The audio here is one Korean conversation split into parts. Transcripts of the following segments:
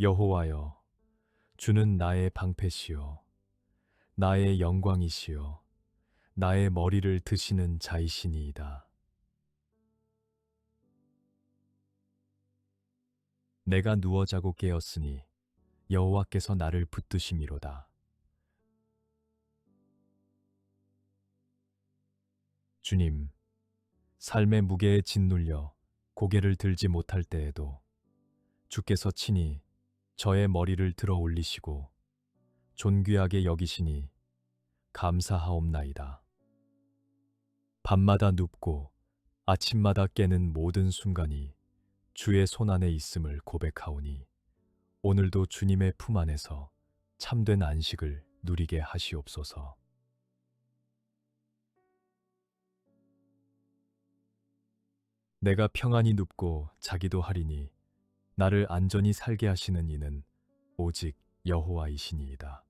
여호와여, 주는 나의 방패시요, 나의 영광이시요, 나의 머리를 드시는 자이시니이다. 내가 누워 자고 깨었으니 여호와께서 나를 붙드심이로다. 주님, 삶의 무게에 짓눌려 고개를 들지 못할 때에도 주께서 친히 저의 머리를 들어 올리시고 존귀하게 여기시니 감사하옵나이다. 밤마다 눕고 아침마다 깨는 모든 순간이 주의 손안에 있음을 고백하오니 오늘도 주님의 품 안에서 참된 안식을 누리게 하시옵소서. 내가 평안히 눕고 자기도 하리니 나를 안전히 살게 하시는 이는 오직 여호와이시니이다.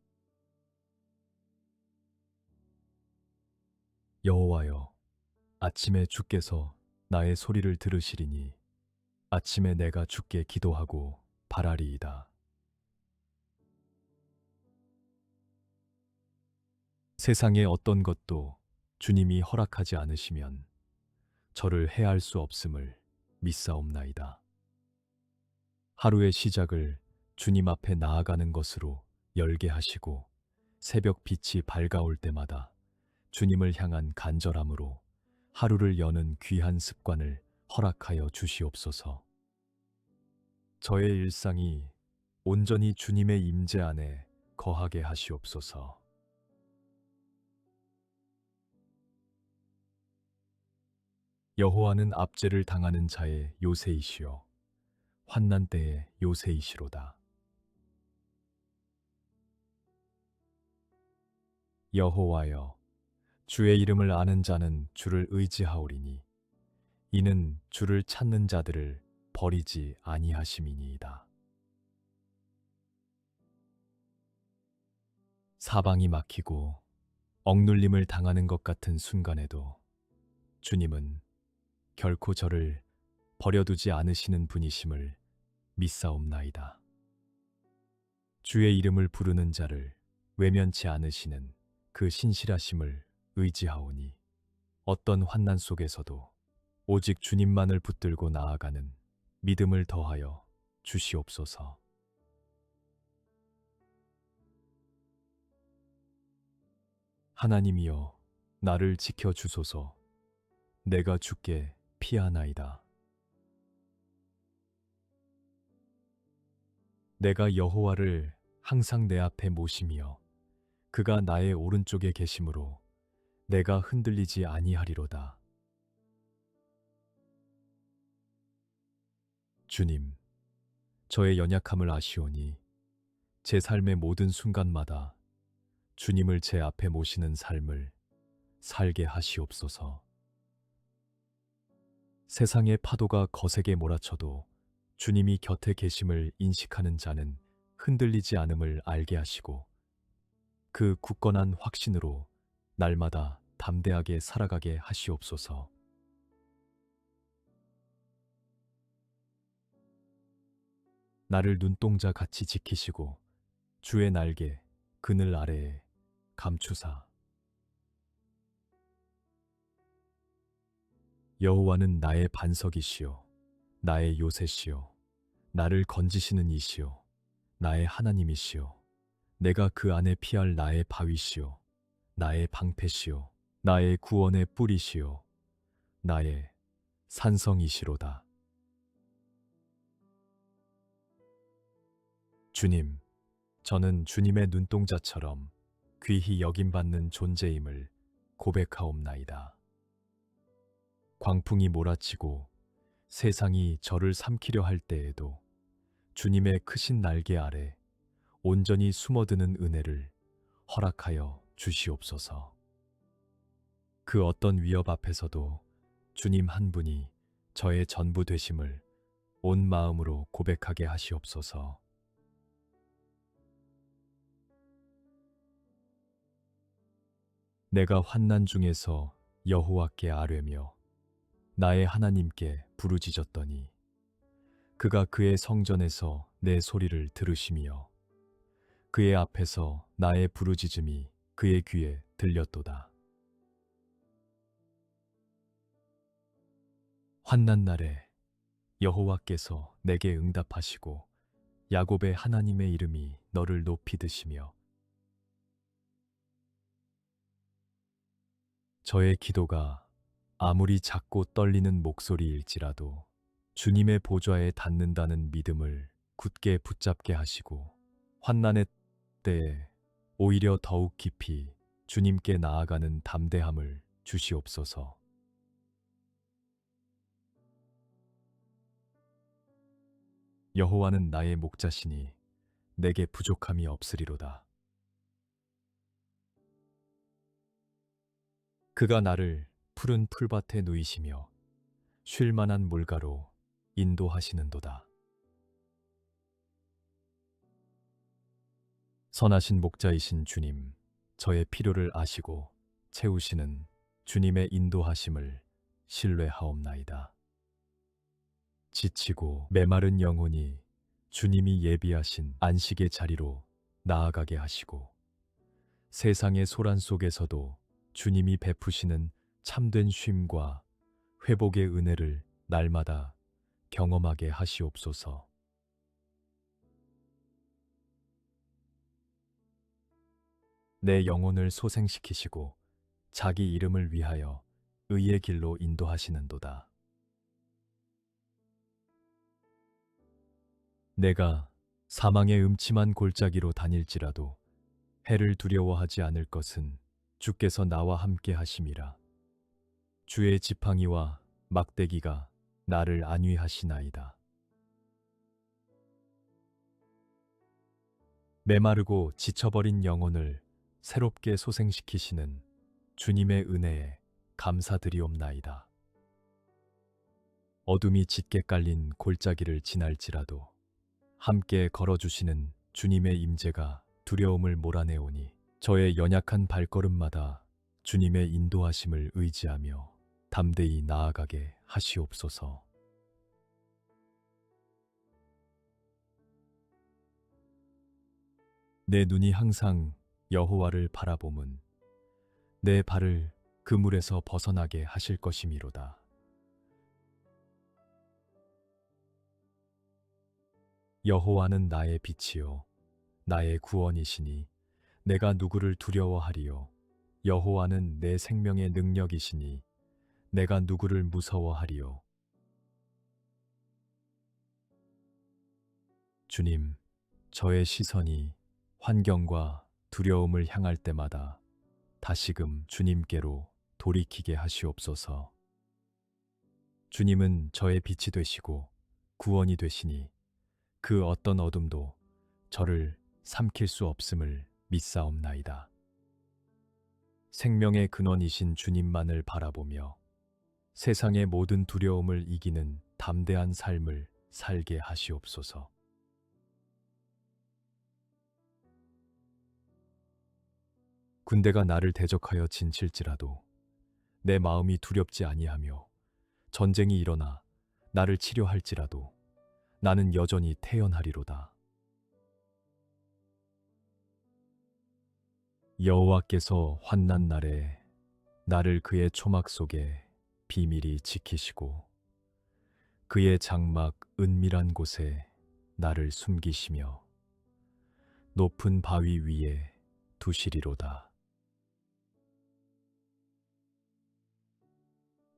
여호와여, 아침에 주께서 나의 소리를 들으시리니 아침에 내가 주께 기도하고 바라리이다. 세상의 어떤 것도 주님이 허락하지 않으시면 저를 해할 수 없음을 믿사옵나이다. 하루의 시작을 주님 앞에 나아가는 것으로 열게 하시고 새벽 빛이 밝아올 때마다 주님을 향한 간절함으로 하루를 여는 귀한 습관을 허락하여 주시옵소서. 저의 일상이 온전히 주님의 임재 안에 거하게 하시옵소서. 여호와는 압제를 당하는 자의 요새이시요 환난 때의 요새이시로다. 여호와여, 주의 이름을 아는 자는 주를 의지하오리니 이는 주를 찾는 자들을 버리지 아니하심이니이다. 사방이 막히고 억눌림을 당하는 것 같은 순간에도 주님은 결코 저를 버려두지 않으시는 분이심을 믿사옵나이다. 주의 이름을 부르는 자를 외면치 않으시는 그 신실하심을 의지하오니 어떤 환난 속에서도 오직 주님만을 붙들고 나아가는 믿음을 더하여 주시옵소서. 하나님이여, 나를 지켜주소서. 내가 주께 피하나이다. 내가 여호와를 항상 내 앞에 모시며 그가 나의 오른쪽에 계심으로 내가 흔들리지 아니하리로다. 주님, 저의 연약함을 아시오니 제 삶의 모든 순간마다 주님을 제 앞에 모시는 삶을 살게 하시옵소서. 세상의 파도가 거세게 몰아쳐도 주님이 곁에 계심을 인식하는 자는 흔들리지 않음을 알게 하시고 그 굳건한 확신으로 날마다 담대하게 살아가게 하시옵소서. 나를 눈동자 같이 지키시고 주의 날개 그늘 아래에 감추사. 여호와는 나의 반석이시요 나의 요새시요 나를 건지시는 이시요 나의 하나님이시요 내가 그 안에 피할 나의 바위시요 나의 방패시요 나의 구원의 뿌리시요 나의 산성이시로다. 주님, 저는 주님의 눈동자처럼 귀히 여김받는 존재임을 고백하옵나이다. 광풍이 몰아치고 세상이 저를 삼키려 할 때에도 주님의 크신 날개 아래 온전히 숨어드는 은혜를 허락하여 주시옵소서. 그 어떤 위협 앞에서도 주님 한 분이 저의 전부 되심을 온 마음으로 고백하게 하시옵소서. 내가 환난 중에서 여호와께 아뢰며 나의 하나님께 부르짖었더니 그가 그의 성전에서 내 소리를 들으시며 그의 앞에서 나의 부르짖음이 그의 귀에 들렸도다. 환난 날에 여호와께서 내게 응답하시고 야곱의 하나님의 이름이 너를 높이 드시며 저의 기도가 아무리 작고 떨리는 목소리일지라도 주님의 보좌에 닿는다는 믿음을 굳게 붙잡게 하시고 환난의 때에 오히려 더욱 깊이 주님께 나아가는 담대함을 주시옵소서. 여호와는 나의 목자시니 내게 부족함이 없으리로다. 그가 나를 푸른 풀밭에 누이시며 쉴 만한 물가로 인도하시는도다. 선하신 목자이신 주님, 저의 필요를 아시고 채우시는 주님의 인도하심을 신뢰하옵나이다. 지치고 메마른 영혼이 주님이 예비하신 안식의 자리로 나아가게 하시고 세상의 소란 속에서도 주님이 베푸시는 참된 쉼과 회복의 은혜를 날마다 경험하게 하시옵소서. 내 영혼을 소생시키시고 자기 이름을 위하여 의의 길로 인도하시는도다. 내가 사망의 음침한 골짜기로 다닐지라도 해를 두려워하지 않을 것은 주께서 나와 함께 하심이라. 주의 지팡이와 막대기가 나를 안위하시나이다. 메마르고 지쳐버린 영혼을 새롭게 소생시키시는 주님의 은혜에 감사드리옵나이다. 어둠이 짙게 깔린 골짜기를 지날지라도 함께 걸어주시는 주님의 임재가 두려움을 몰아내오니 저의 연약한 발걸음마다 주님의 인도하심을 의지하며 담대히 나아가게 하시옵소서. 내 눈이 항상 여호와를 바라봄은 내 발을 그물에서 벗어나게 하실 것이미로다. 여호와는 나의 빛이요 나의 구원이시니 내가 누구를 두려워하리요. 여호와는 내 생명의 능력이시니 내가 누구를 무서워하리요. 주님, 저의 시선이 환경과 두려움을 향할 때마다 다시금 주님께로 돌이키게 하시옵소서. 주님은 저의 빛이 되시고 구원이 되시니 그 어떤 어둠도 저를 삼킬 수 없음을 믿사옵나이다. 생명의 근원이신 주님만을 바라보며 세상의 모든 두려움을 이기는 담대한 삶을 살게 하시옵소서. 군대가 나를 대적하여 진칠지라도 내 마음이 두렵지 아니하며 전쟁이 일어나 나를 치료할지라도 나는 여전히 태연하리로다. 여호와께서 환난 날에 나를 그의 초막 속에 비밀히 지키시고 그의 장막 은밀한 곳에 나를 숨기시며 높은 바위 위에 두시리로다.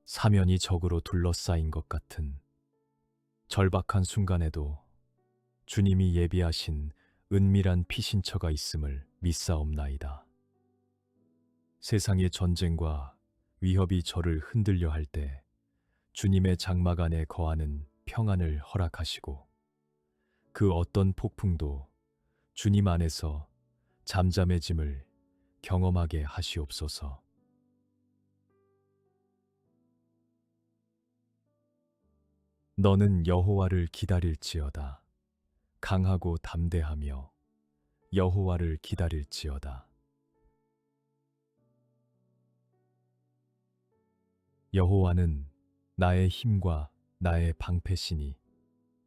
사면이 적으로 둘러싸인 것 같은 절박한 순간에도 주님이 예비하신 은밀한 피신처가 있음을 믿사옵나이다. 세상의 전쟁과 위협이 저를 흔들려 할 때 주님의 장막 안에 거하는 평안을 허락하시고 그 어떤 폭풍도 주님 안에서 잠잠해짐을 경험하게 하시옵소서. 너는 여호와를 기다릴지어다. 강하고 담대하며 여호와를 기다릴지어다. 여호와는 나의 힘과 나의 방패시니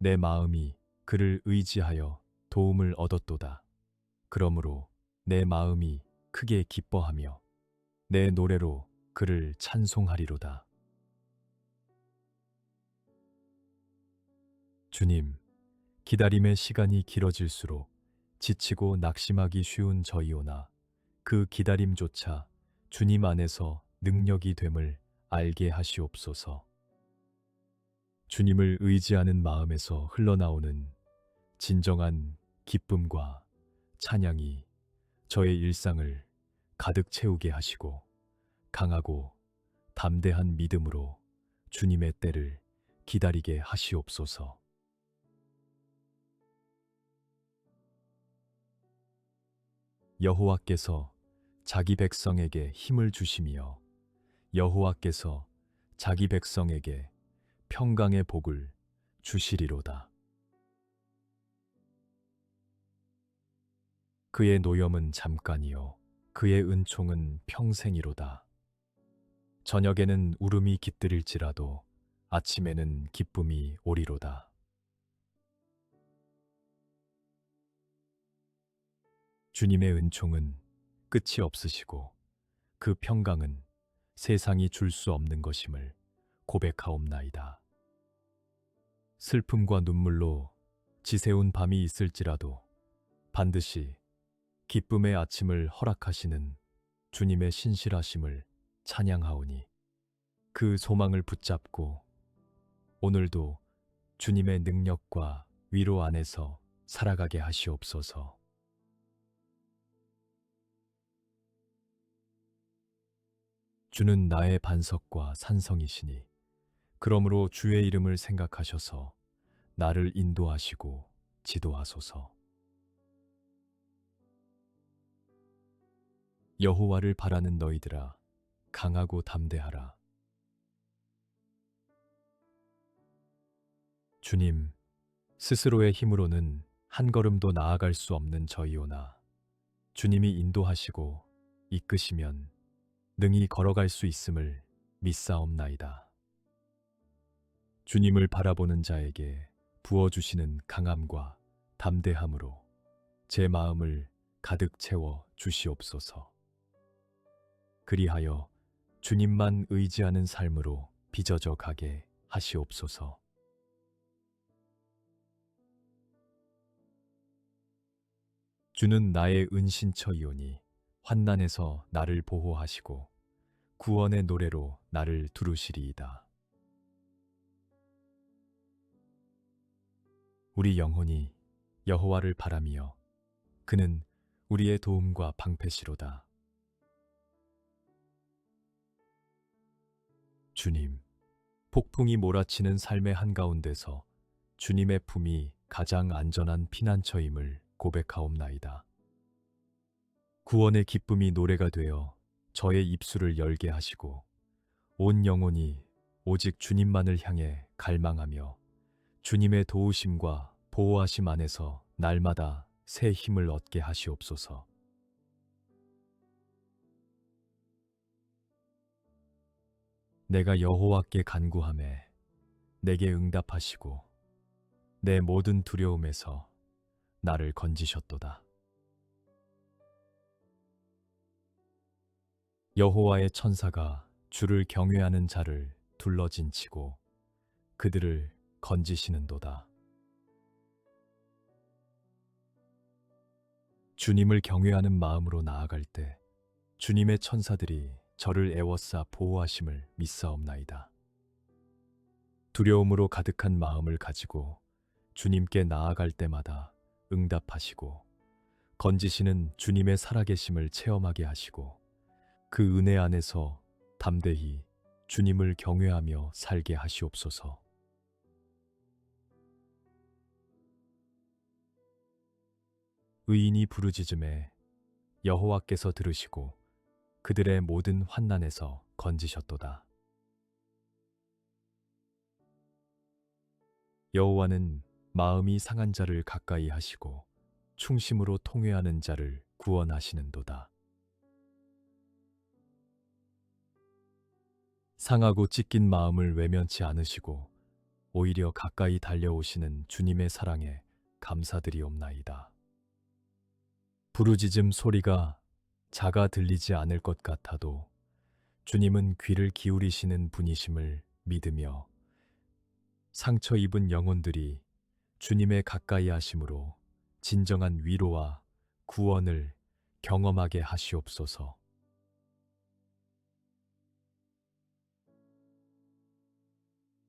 내 마음이 그를 의지하여 도움을 얻었도다. 그러므로 내 마음이 크게 기뻐하며 내 노래로 그를 찬송하리로다. 주님, 기다림의 시간이 길어질수록 지치고 낙심하기 쉬운 저희오나 그 기다림조차 주님 안에서 능력이 됨을 알게 하시옵소서. 주님을 의지하는 마음에서 흘러나오는 진정한 기쁨과 찬양이 저의 일상을 가득 채우게 하시고 강하고 담대한 믿음으로 주님의 때를 기다리게 하시옵소서. 여호와께서 자기 백성에게 힘을 주시며 여호와께서 자기 백성에게 평강의 복을 주시리로다. 그의 노염은 잠깐이요 그의 은총은 평생이로다. 저녁에는 울음이 깃들일지라도 아침에는 기쁨이 오리로다. 주님의 은총은 끝이 없으시고 그 평강은 세상이 줄 수 없는 것임을 고백하옵나이다. 슬픔과 눈물로 지새운 밤이 있을지라도 반드시 기쁨의 아침을 허락하시는 주님의 신실하심을 찬양하오니 그 소망을 붙잡고 오늘도 주님의 능력과 위로 안에서 살아가게 하시옵소서. 주는 나의 반석과 산성이시니 그러므로 주의 이름을 생각하셔서 나를 인도하시고 지도하소서. 여호와를 바라는 너희들아 강하고 담대하라. 주님, 스스로의 힘으로는 한 걸음도 나아갈 수 없는 저희오나 주님이 인도하시고 이끄시면 능히 걸어갈 수 있음을 믿사옵나이다. 주님을 바라보는 자에게 부어주시는 강함과 담대함으로 제 마음을 가득 채워 주시옵소서. 그리하여 주님만 의지하는 삶으로 빚어져 가게 하시옵소서. 주는 나의 은신처이오니 환난에서 나를 보호하시고 구원의 노래로 나를 두루시리이다. 우리 영혼이 여호와를 바라며 그는 우리의 도움과 방패시로다. 주님, 폭풍이 몰아치는 삶의 한가운데서 주님의 품이 가장 안전한 피난처임을 고백하옵나이다. 구원의 기쁨이 노래가 되어 저의 입술을 열게 하시고 온 영혼이 오직 주님만을 향해 갈망하며 주님의 도우심과 보호하심 안에서 날마다 새 힘을 얻게 하시옵소서. 내가 여호와께 간구하매 내게 응답하시고 내 모든 두려움에서 나를 건지셨도다. 여호와의 천사가 주를 경외하는 자를 둘러진치고 그들을 건지시는도다. 주님을 경외하는 마음으로 나아갈 때 주님의 천사들이 저를 애워싸 보호하심을 믿사옵나이다. 두려움으로 가득한 마음을 가지고 주님께 나아갈 때마다 응답하시고 건지시는 주님의 살아계심을 체험하게 하시고 그 은혜 안에서 담대히 주님을 경외하며 살게 하시옵소서. 의인이 부르짖음에 여호와께서 들으시고 그들의 모든 환난에서 건지셨도다. 여호와는 마음이 상한 자를 가까이 하시고 충심으로 통회하는 자를 구원하시는도다. 상하고 찢긴 마음을 외면치 않으시고 오히려 가까이 달려오시는 주님의 사랑에 감사드리옵나이다. 부르짖음 소리가 작아 들리지 않을 것 같아도 주님은 귀를 기울이시는 분이심을 믿으며 상처 입은 영혼들이 주님의 가까이 하심으로 진정한 위로와 구원을 경험하게 하시옵소서.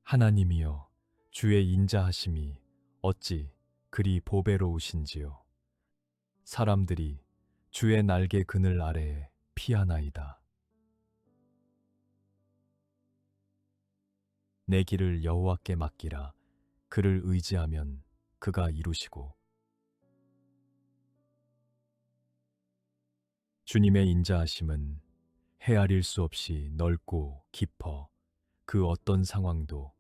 하나님이여, 주의 인자하심이 어찌 그리 보배로우신지요. 사람들이 주의 날개 그늘 아래에 피하나이다. 내 길을 여호와께 맡기라. 그를 의지하면 그가 이루시고. 주님의 인자하심은 헤아릴 수 없이 넓고 깊어 그 어떤 상황도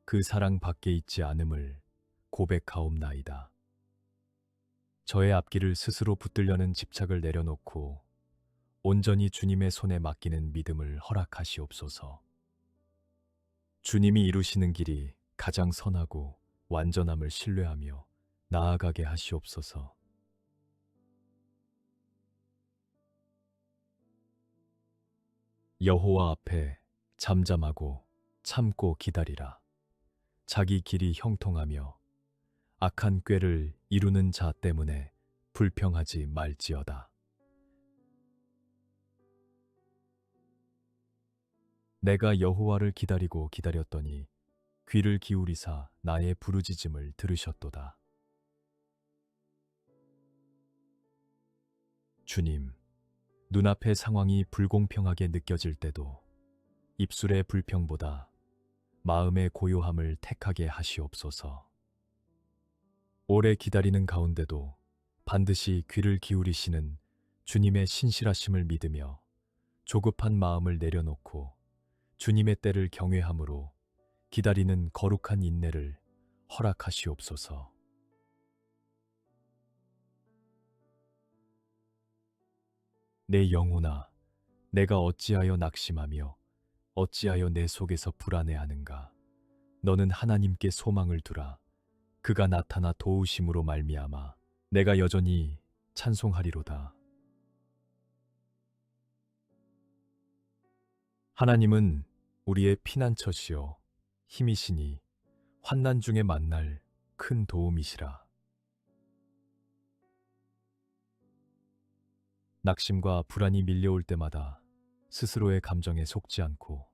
그 사랑 밖에 있지 않음을 고백하옵나이다. 저의 앞길을 스스로 붙들려는 집착을 내려놓고 온전히 주님의 손에 맡기는 믿음을 허락하시옵소서. 주님이 이루시는 길이 가장 선하고 완전함을 신뢰하며 나아가게 하시옵소서. 여호와 앞에 잠잠하고 참고 기다리라. 자기 길이 형통하며 악한 꾀를 이루는 자 때문에 불평하지 말지어다. 내가 여호와를 기다리고 기다렸더니 귀를 기울이사 나의 부르짖음을 들으셨도다. 주님, 눈앞의 상황이 불공평하게 느껴질 때도 입술의 불평보다 마음의 고요함을 택하게 하시옵소서. 오래 기다리는 가운데도 반드시 귀를 기울이시는 주님의 신실하심을 믿으며 조급한 마음을 내려놓고 주님의 때를 경외함으로 기다리는 거룩한 인내를 허락하시옵소서. 내 영혼아, 내가 어찌하여 낙심하며 어찌하여 내 속에서 불안해하는가? 너는 하나님께 소망을 두라. 그가 나타나 도우심으로 말미암아 내가 여전히 찬송하리로다. 하나님은 우리의 피난처시요 힘이시니 환난 중에 만날 큰 도움이시라. 낙심과 불안이 밀려올 때마다 스스로의 감정에 속지 않고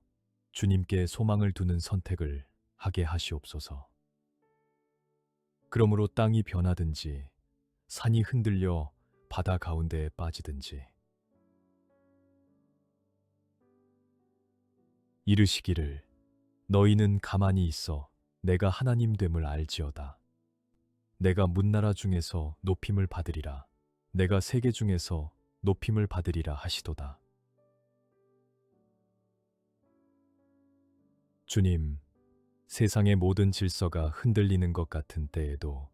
주님께 소망을 두는 선택을 하게 하시옵소서. 그러므로 땅이 변하든지 산이 흔들려 바다 가운데에 빠지든지 이르시기를 너희는 가만히 있어 내가 하나님 됨을 알지어다. 내가 문나라 중에서 높임을 받으리라. 내가 세계 중에서 높임을 받으리라 하시도다. 주님, 세상의 모든 질서가 흔들리는 것 같은 때에도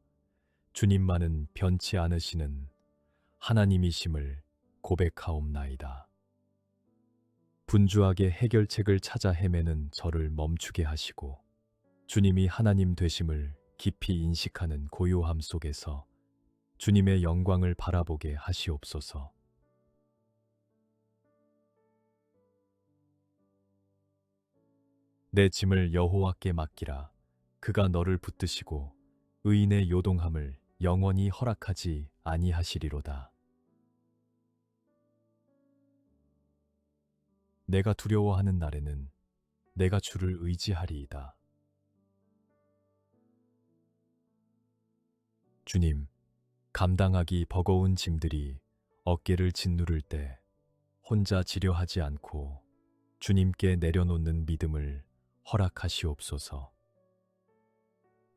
주님만은 변치 않으시는 하나님이심을 고백하옵나이다. 분주하게 해결책을 찾아 헤매는 저를 멈추게 하시고 주님이 하나님 되심을 깊이 인식하는 고요함 속에서 주님의 영광을 바라보게 하시옵소서. 내 짐을 여호와께 맡기라. 그가 너를 붙드시고 의인의 요동함을 영원히 허락하지 아니하시리로다. 내가 두려워하는 날에는 내가 주를 의지하리이다. 주님, 감당하기 버거운 짐들이 어깨를 짓누를 때 혼자 지려하지 않고 주님께 내려놓는 믿음을 허락하시옵소서.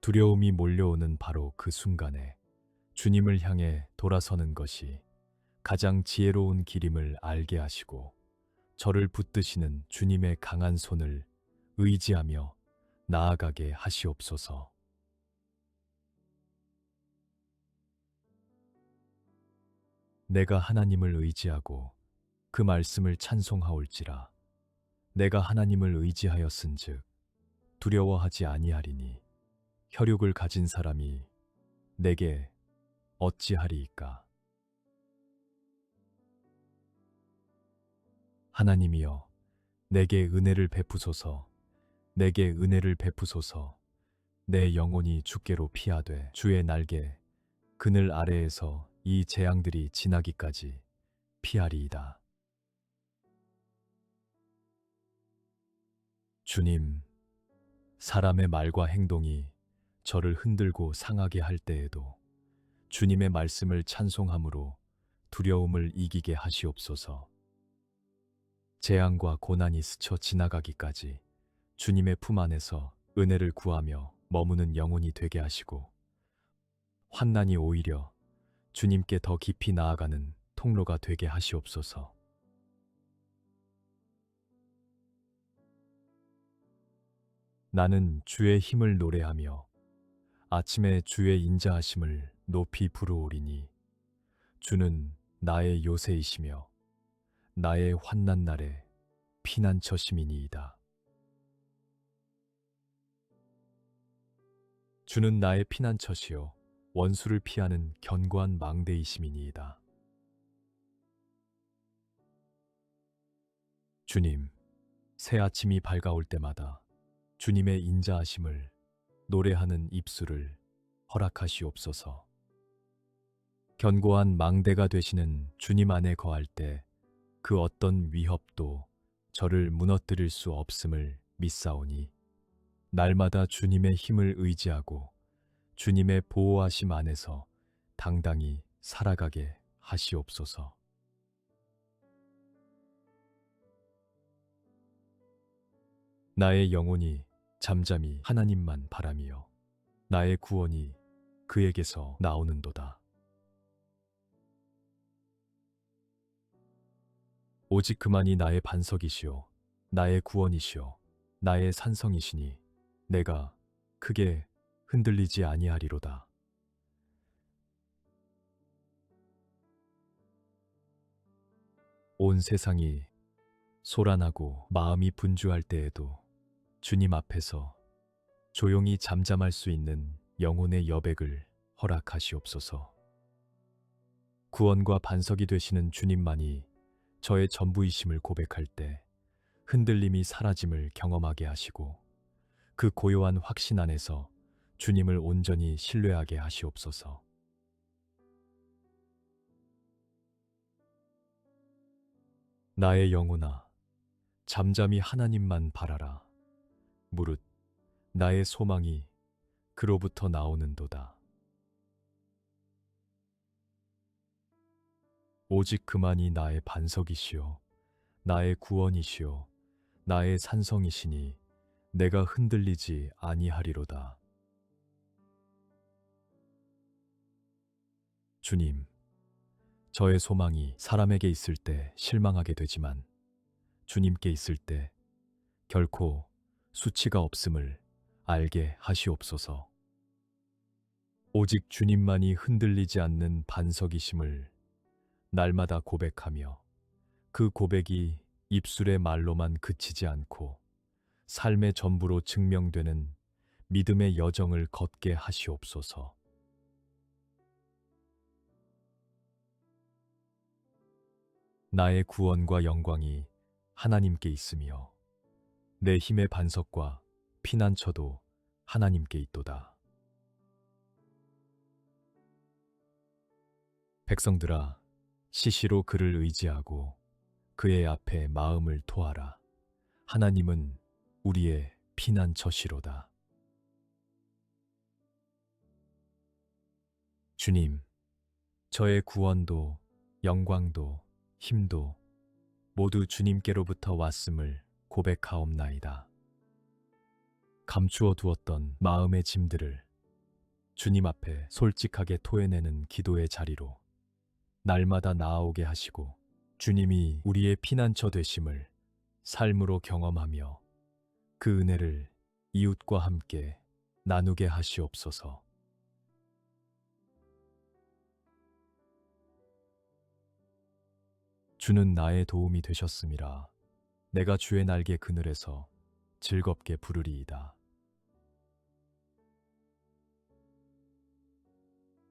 두려움이 몰려오는 바로 그 순간에 주님을 향해 돌아서는 것이 가장 지혜로운 길임을 알게 하시고 저를 붙드시는 주님의 강한 손을 의지하며 나아가게 하시옵소서. 내가 하나님을 의지하고 그 말씀을 찬송하올지라. 내가 하나님을 의지하였은즉 두려워하지 아니하리니 혈육을 가진 사람이 내게 어찌하리이까. 하나님이여, 내게 은혜를 베푸소서. 내게 은혜를 베푸소서. 내 영혼이 주께로 피하되 주의 날개 그늘 아래에서 이 재앙들이 지나기까지 피하리이다. 주님, 사람의 말과 행동이 저를 흔들고 상하게 할 때에도 주님의 말씀을 찬송함으로 두려움을 이기게 하시옵소서. 재앙과 고난이 스쳐 지나가기까지 주님의 품 안에서 은혜를 구하며 머무는 영혼이 되게 하시고, 환난이 오히려 주님께 더 깊이 나아가는 통로가 되게 하시옵소서. 나는 주의 힘을 노래하며 아침에 주의 인자하심을 높이 부르오리니, 주는 나의 요새이시며 나의 환난 날에 피난처심이니이다. 주는 나의 피난처시요 원수를 피하는 견고한 망대이심이니이다. 주님, 새 아침이 밝아올 때마다 주님의 인자하심을 노래하는 입술을 허락하시옵소서. 견고한 망대가 되시는 주님 안에 거할 때 그 어떤 위협도 저를 무너뜨릴 수 없음을 믿사오니, 날마다 주님의 힘을 의지하고 주님의 보호하심 안에서 당당히 살아가게 하시옵소서. 나의 영혼이 잠잠히 하나님만 바라며 나의 구원이 그에게서 나오는도다. 오직 그만이 나의 반석이시요 나의 구원이시요 나의 산성이시니 내가 크게 흔들리지 아니하리로다. 온 세상이 소란하고 마음이 분주할 때에도 주님 앞에서 조용히 잠잠할 수 있는 영혼의 여백을 허락하시옵소서. 구원과 반석이 되시는 주님만이 저의 전부이심을 고백할 때 흔들림이 사라짐을 경험하게 하시고, 그 고요한 확신 안에서 주님을 온전히 신뢰하게 하시옵소서. 나의 영혼아, 잠잠히 하나님만 바라라. 무릇 나의 소망이 그로부터 나오는도다. 오직 그만이 나의 반석이시요 나의 구원이시요 나의 산성이시니 내가 흔들리지 아니하리로다. 주님, 저의 소망이 사람에게 있을 때 실망하게 되지만 주님께 있을 때 결코 수치가 없음을 알게 하시옵소서. 오직 주님만이 흔들리지 않는 반석이심을 날마다 고백하며 그 고백이 입술의 말로만 그치지 않고 삶의 전부로 증명되는 믿음의 여정을 걷게 하시옵소서. 나의 구원과 영광이 하나님께 있으며 내 힘의 반석과 피난처도 하나님께 있도다. 백성들아, 시시로 그를 의지하고 그의 앞에 마음을 토하라. 하나님은 우리의 피난처시로다. 주님, 저의 구원도 영광도 힘도 모두 주님께로부터 왔음을 고백하옵나이다. 감추어 두었던 마음의 짐들을 주님 앞에 솔직하게 토해내는 기도의 자리로 날마다 나아오게 하시고, 주님이 우리의 피난처 되심을 삶으로 경험하며 그 은혜를 이웃과 함께 나누게 하시옵소서. 주는 나의 도움이 되셨음이라. 내가 주의 날개 그늘에서 즐겁게 부르리이다.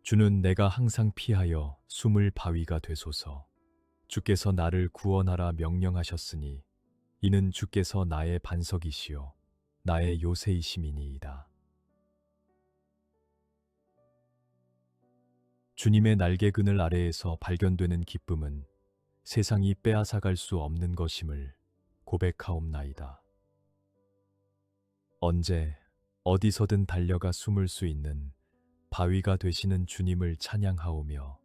주는 내가 항상 피하여 숨을 바위가 되소서. 주께서 나를 구원하라 명령하셨으니 이는 주께서 나의 반석이시요 나의 요새이심이니이다. 주님의 날개 그늘 아래에서 발견되는 기쁨은 세상이 빼앗아갈 수 없는 것임을 고백하옵나이다. 언제 어디서든 달려가 숨을 수 있는 바위가 되시는 주님을 찬양하오며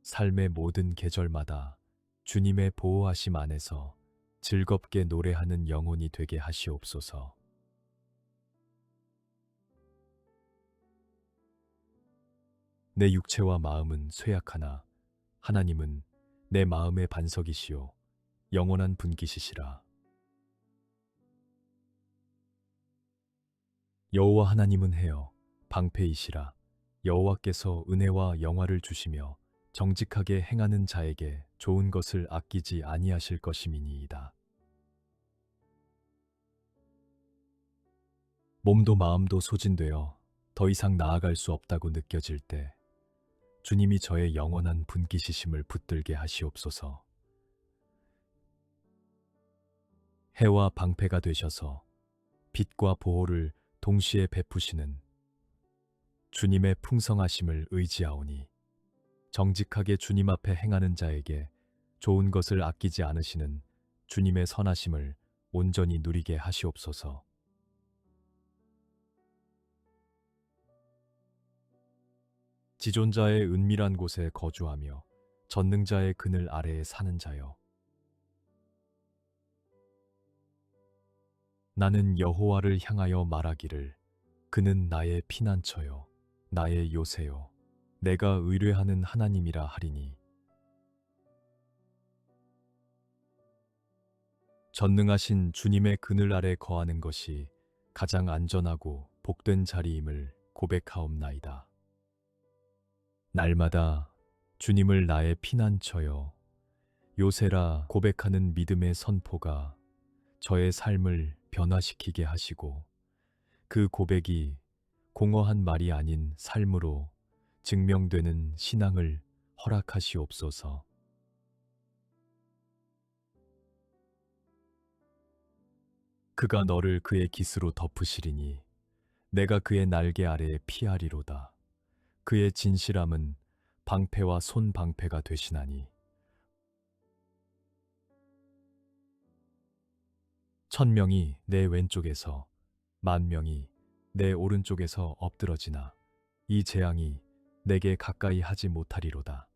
삶의 모든 계절마다 주님의 보호하심 안에서 즐겁게 노래하는 영혼이 되게 하시옵소서. 내 육체와 마음은 쇠약하나 하나님은 내 마음의 반석이시요 영원한 분기시시라. 여호와 하나님은 해여 방패이시라. 여호와께서 은혜와 영화를 주시며 정직하게 행하는 자에게 좋은 것을 아끼지 아니하실 것임이니이다. 몸도 마음도 소진되어 더 이상 나아갈 수 없다고 느껴질 때 주님이 저의 영원한 분기시심을 붙들게 하시옵소서. 해와 방패가 되셔서 빛과 보호를 동시에 베푸시는 주님의 풍성하심을 의지하오니 정직하게 주님 앞에 행하는 자에게 좋은 것을 아끼지 않으시는 주님의 선하심을 온전히 누리게 하시옵소서. 지존자의 은밀한 곳에 거주하며 전능자의 그늘 아래에 사는 자여, 나는 여호와를 향하여 말하기를 그는 나의 피난처요 나의 요새요 내가 의뢰하는 하나님이라 하리니. 전능하신 주님의 그늘 아래 거하는 것이 가장 안전하고 복된 자리임을 고백하옵나이다. 날마다 주님을 나의 피난처여 요새라 고백하는 믿음의 선포가 저의 삶을 변화시키게 하시고 그 고백이 공허한 말이 아닌 삶으로 증명되는 신앙을 허락하시옵소서. 그가 너를 그의 깃으로 덮으시리니 내가 그의 날개 아래에 피하리로다. 그의 진실함은 방패와 손방패가 되시나니. 천명이 내 왼쪽에서 만명이 내 오른쪽에서 엎드러지나 이 재앙이 내게 가까이 하지 못하리로다.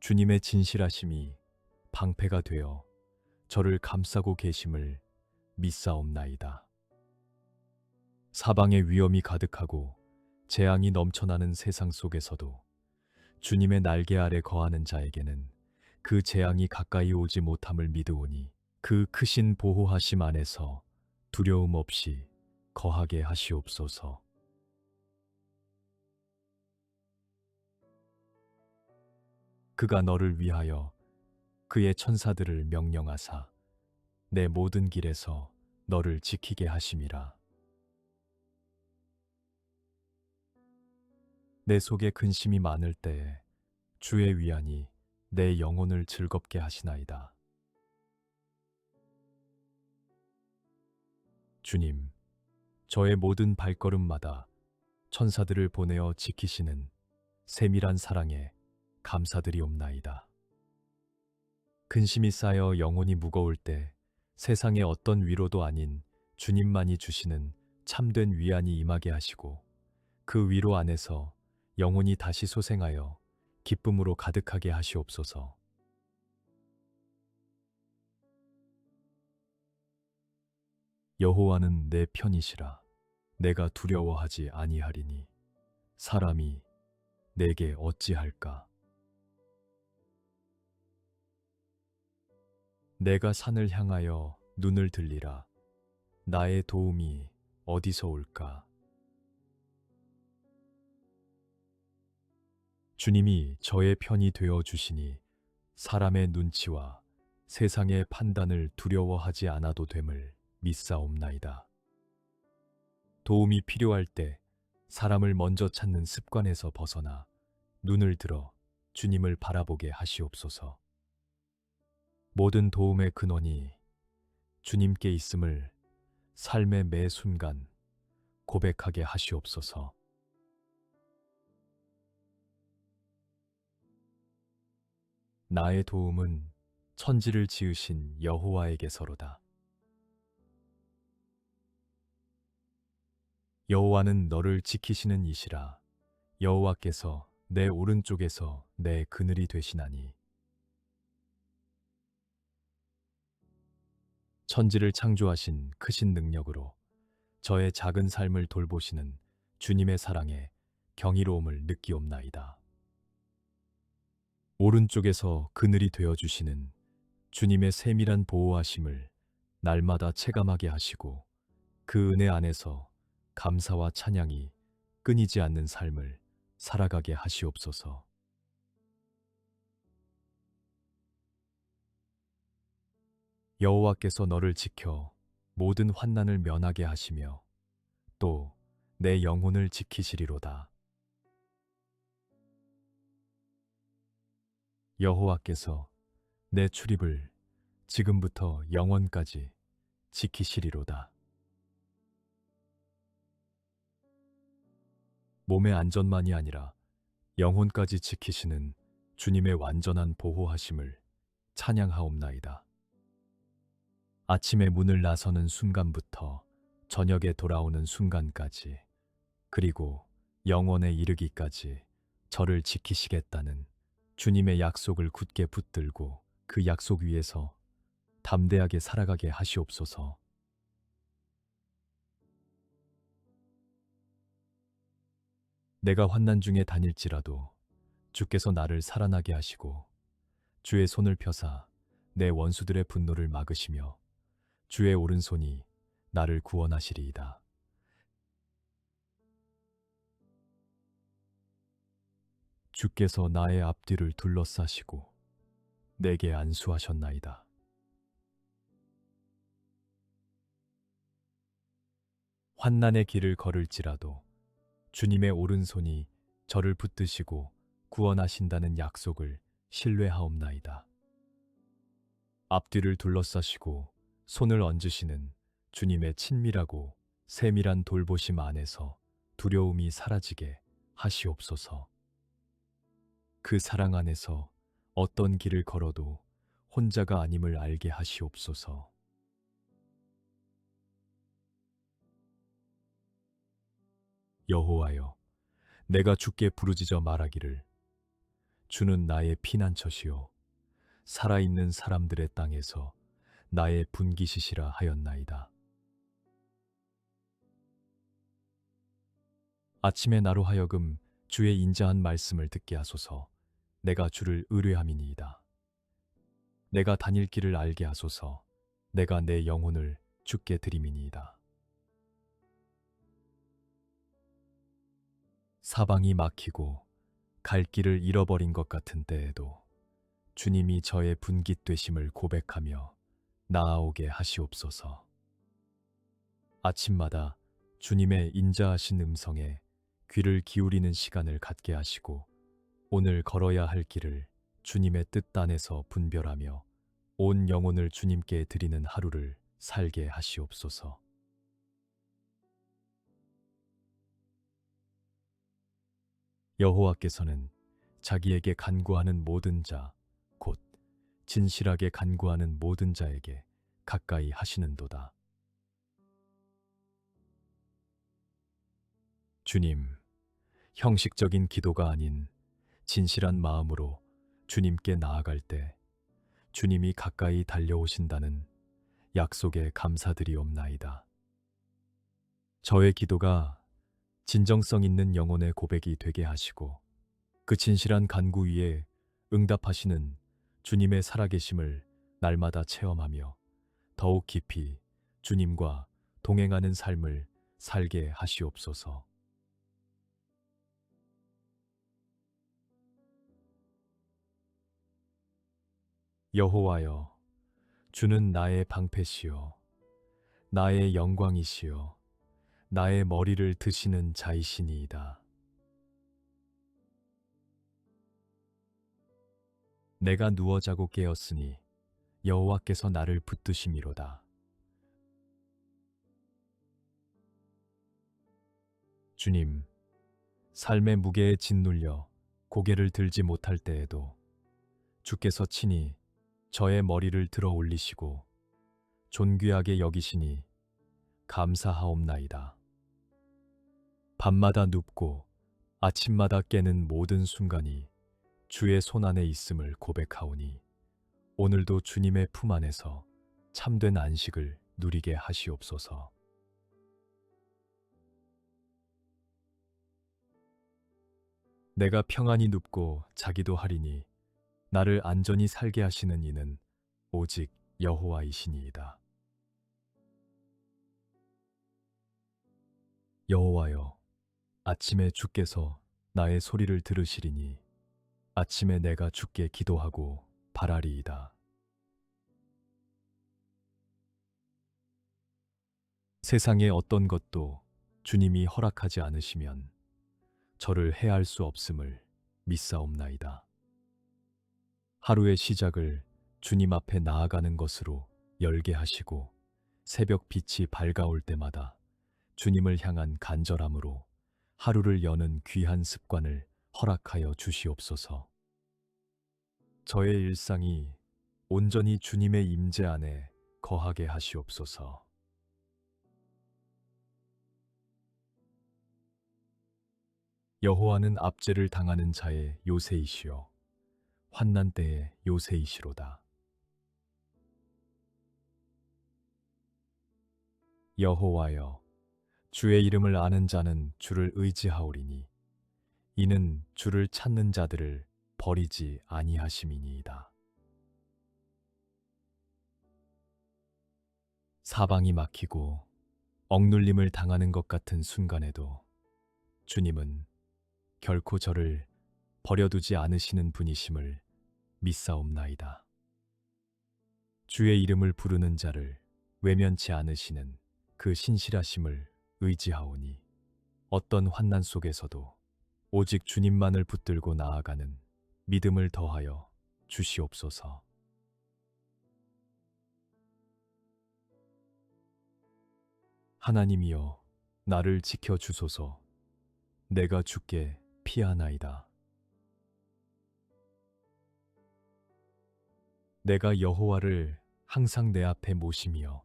주님의 진실하심이 방패가 되어 저를 감싸고 계심을 믿사옵나이다. 사방에 위험이 가득하고 재앙이 넘쳐나는 세상 속에서도 주님의 날개 아래 거하는 자에게는 그 재앙이 가까이 오지 못함을 믿으오니 그 크신 보호하심 안에서 두려움 없이 거하게 하시옵소서. 그가 너를 위하여 그의 천사들을 명령하사 내 모든 길에서 너를 지키게 하심이라. 내 속에 근심이 많을 때에 주의 위안이 내 영혼을 즐겁게 하시나이다. 주님, 저의 모든 발걸음마다 천사들을 보내어 지키시는 세밀한 사랑에 감사드리옵나이다. 근심이 쌓여 영혼이 무거울 때 세상의 어떤 위로도 아닌 주님만이 주시는 참된 위안이 임하게 하시고 그 위로 안에서 영혼이 다시 소생하여 기쁨으로 가득하게 하시옵소서. 여호와는 내 편이시라. 내가 두려워하지 아니하리니 사람이 내게 어찌할까? 내가 산을 향하여 눈을 들리라. 나의 도움이 어디서 올까? 주님이 저의 편이 되어 주시니 사람의 눈치와 세상의 판단을 두려워하지 않아도 됨을 믿사옵나이다. 도움이 필요할 때 사람을 먼저 찾는 습관에서 벗어나 눈을 들어 주님을 바라보게 하시옵소서. 모든 도움의 근원이 주님께 있음을 삶의 매 순간 고백하게 하시옵소서. 나의 도움은 천지를 지으신 여호와에게서로다. 여호와는 너를 지키시는 이시라. 여호와께서 내 오른쪽에서 내 그늘이 되시나니. 천지를 창조하신 크신 능력으로 저의 작은 삶을 돌보시는 주님의 사랑에 경이로움을 느끼옵나이다. 오른쪽에서 그늘이 되어주시는 주님의 세밀한 보호하심을 날마다 체감하게 하시고 그 은혜 안에서 감사와 찬양이 끊이지 않는 삶을 살아가게 하시옵소서. 여호와께서 너를 지켜 모든 환난을 면하게 하시며 또 내 영혼을 지키시리로다. 여호와께서 내 출입을 지금부터 영원까지 지키시리로다. 몸의 안전만이 아니라 영혼까지 지키시는 주님의 완전한 보호하심을 찬양하옵나이다. 아침에 문을 나서는 순간부터 저녁에 돌아오는 순간까지, 그리고 영원에 이르기까지 저를 지키시겠다는 주님의 약속을 굳게 붙들고 그 약속 위에서 담대하게 살아가게 하시옵소서. 내가 환난 중에 다닐지라도 주께서 나를 살아나게 하시고 주의 손을 펴사 내 원수들의 분노를 막으시며 주의 오른손이 나를 구원하시리이다. 주께서 나의 앞뒤를 둘러싸시고 내게 안수하셨나이다. 환난의 길을 걸을지라도 주님의 오른손이 저를 붙드시고 구원하신다는 약속을 신뢰하옵나이다. 앞뒤를 둘러싸시고 손을 얹으시는 주님의 친밀하고 세밀한 돌보심 안에서 두려움이 사라지게 하시옵소서. 그 사랑 안에서 어떤 길을 걸어도 혼자가 아님을 알게 하시옵소서. 여호와여, 내가 주께 부르짖어 말하기를 주는 나의 피난처시요 살아있는 사람들의 땅에서 나의 분기시시라 하였나이다. 아침에 나로 하여금 주의 인자한 말씀을 듣게 하소서. 내가 주를 의뢰함이니이다. 내가 다닐 길을 알게 하소서. 내가 내 영혼을 주께 드림이니이다. 사방이 막히고 갈 길을 잃어버린 것 같은 때에도 주님이 저의 분깃되심을 고백하며 나아오게 하시옵소서. 아침마다 주님의 인자하신 음성에 귀를 기울이는 시간을 갖게 하시고 오늘 걸어야 할 길을 주님의 뜻 안에서 분별하며 온 영혼을 주님께 드리는 하루를 살게 하시옵소서. 여호와께서는 자기에게 간구하는 모든 자, 곧 진실하게 간구하는 모든 자에게 가까이 하시는도다. 주님, 형식적인 기도가 아닌 진실한 마음으로 주님께 나아갈 때 주님이 가까이 달려오신다는 약속에 감사드리옵나이다. 저의 기도가 진정성 있는 영혼의 고백이 되게 하시고 그 진실한 간구 위에 응답하시는 주님의 살아계심을 날마다 체험하며 더욱 깊이 주님과 동행하는 삶을 살게 하시옵소서. 여호와여, 주는 나의 방패시요 나의 영광이시요 나의 머리를 드시는 자이시니이다. 내가 누워 자고 깨었으니 여호와께서 나를 붙드심이로다. 주님, 삶의 무게에 짓눌려 고개를 들지 못할 때에도 주께서 친히 저의 머리를 들어 올리시고 존귀하게 여기시니 감사하옵나이다. 밤마다 눕고 아침마다 깨는 모든 순간이 주의 손안에 있음을 고백하오니 오늘도 주님의 품 안에서 참된 안식을 누리게 하시옵소서. 내가 평안히 눕고 자기도 하리니 나를 안전히 살게 하시는 이는 오직 여호와이시니이다. 여호와여, 아침에 주께서 나의 소리를 들으시리니 아침에 내가 주께 기도하고 바라리이다. 세상의 어떤 것도 주님이 허락하지 않으시면 저를 해할 수 없음을 믿사옵나이다. 하루의 시작을 주님 앞에 나아가는 것으로 열게 하시고 새벽 빛이 밝아올 때마다 주님을 향한 간절함으로 하루를 여는 귀한 습관을 허락하여 주시옵소서. 저의 일상이 온전히 주님의 임재 안에 거하게 하시옵소서. 여호와는 압제를 당하는 자의 요새이시요 환난 때의 요새이시로다. 여호와여, 주의 이름을 아는 자는 주를 의지하오리니 이는 주를 찾는 자들을 버리지 아니하심이니이다. 사방이 막히고 억눌림을 당하는 것 같은 순간에도 주님은 결코 저를 버려두지 않으시는 분이심을 믿사옵나이다. 주의 이름을 부르는 자를 외면치 않으시는 그 신실하심을 의지하오니 어떤 환난 속에서도 오직 주님만을 붙들고 나아가는 믿음을 더하여 주시옵소서. 하나님이여, 나를 지켜주소서. 내가 주께 피하나이다. 내가 여호와를 항상 내 앞에 모시며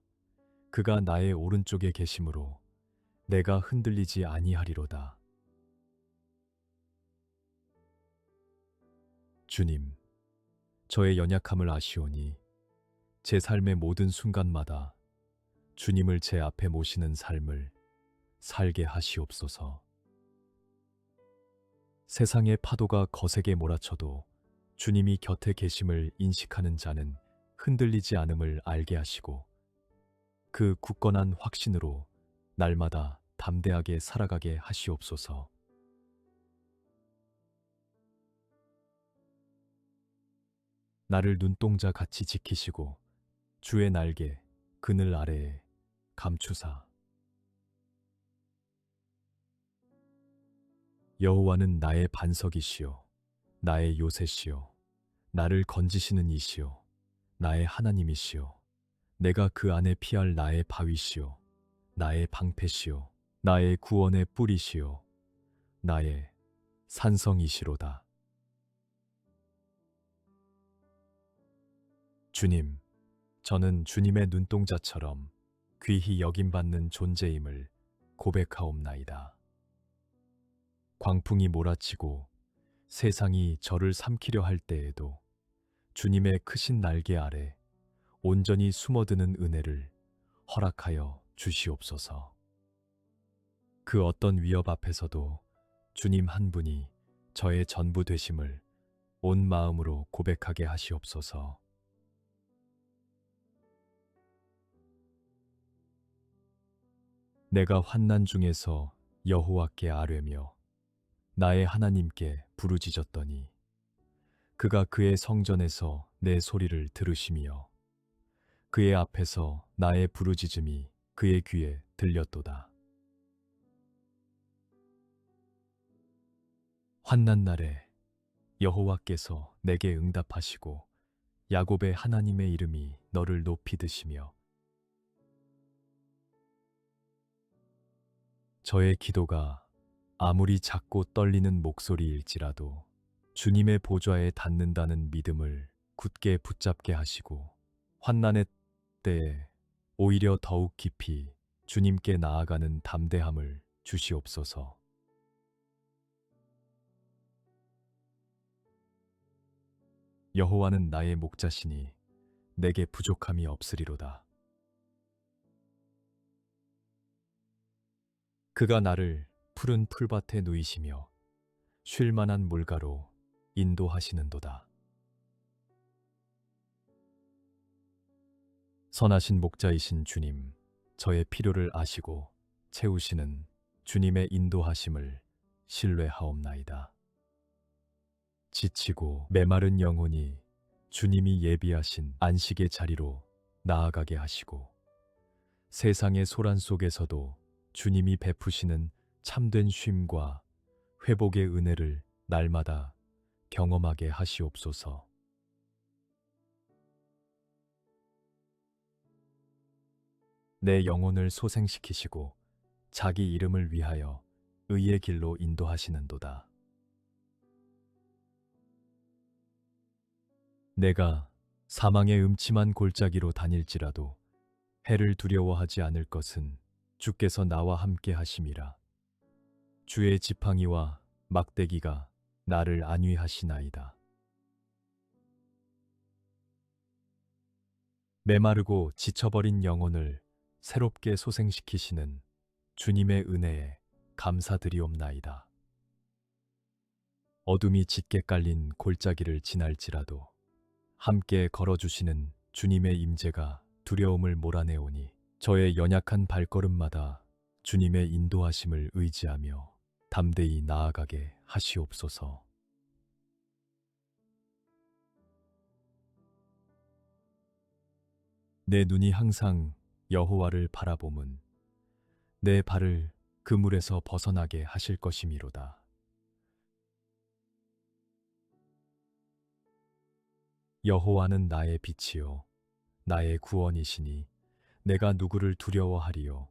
그가 나의 오른쪽에 계심으로 내가 흔들리지 아니하리로다. 주님, 저의 연약함을 아시오니 제 삶의 모든 순간마다 주님을 제 앞에 모시는 삶을 살게 하시옵소서. 세상의 파도가 거세게 몰아쳐도 주님이 곁에 계심을 인식하는 자는 흔들리지 않음을 알게 하시고 그 굳건한 확신으로 날마다 담대하게 살아가게 하시옵소서. 나를 눈동자 같이 지키시고 주의 날개 그늘 아래에 감추사. 여호와는 나의 반석이시요 나의 요새시요 나를 건지시는 이시요 나의 하나님이시요 내가 그 안에 피할 나의 바위시요 나의 방패시요 나의 구원의 뿌리시요 나의 산성이시로다. 주님, 저는 주님의 눈동자처럼 귀히 여김받는 존재임을 고백하옵나이다. 광풍이 몰아치고 세상이 저를 삼키려 할 때에도 주님의 크신 날개 아래 온전히 숨어드는 은혜를 허락하여 주시옵소서. 그 어떤 위협 앞에서도 주님 한 분이 저의 전부 되심을 온 마음으로 고백하게 하시옵소서. 내가 환난 중에서 여호와께 아뢰며 나의 하나님께 부르짖었더니 그가 그의 성전에서 내 소리를 들으시며 그의 앞에서 나의 부르짖음이 그의 귀에 들렸도다. 환난 날에 여호와께서 내게 응답하시고 야곱의 하나님의 이름이 너를 높이 드시며 저의 기도가 아무리 작고 떨리는 목소리일지라도 주님의 보좌에 닿는다는 믿음을 굳게 붙잡게 하시고 환난의 때에 오히려 더욱 깊이 주님께 나아가는 담대함을 주시옵소서. 여호와는 나의 목자시니 내게 부족함이 없으리로다. 그가 나를 푸른 풀밭에 누이시며 쉴 만한 물가로 인도하시는도다. 선하신 목자이신 주님, 저의 필요를 아시고 채우시는 주님의 인도하심을 신뢰하옵나이다. 지치고 메마른 영혼이 주님이 예비하신 안식의 자리로 나아가게 하시고 세상의 소란 속에서도 주님이 베푸시는 참된 쉼과 회복의 은혜를 날마다 경험하게 하시옵소서. 내 영혼을 소생시키시고 자기 이름을 위하여 의의 길로 인도하시는도다. 내가 사망의 음침한 골짜기로 다닐지라도 해를 두려워하지 않을 것은 주께서 나와 함께 하심이라. 주의 지팡이와 막대기가 나를 안위하시나이다. 메마르고 지쳐버린 영혼을 새롭게 소생시키시는 주님의 은혜에 감사드리옵나이다. 어둠이 짙게 깔린 골짜기를 지날지라도 함께 걸어주시는 주님의 임재가 두려움을 몰아내오니 저의 연약한 발걸음마다 주님의 인도하심을 의지하며 담대히 나아가게 하시옵소서. 내 눈이 항상 여호와를 바라봄은 내 발을 그물에서 벗어나게 하실 것이미로다. 여호와는 나의 빛이요 나의 구원이시니 내가 누구를 두려워하리요.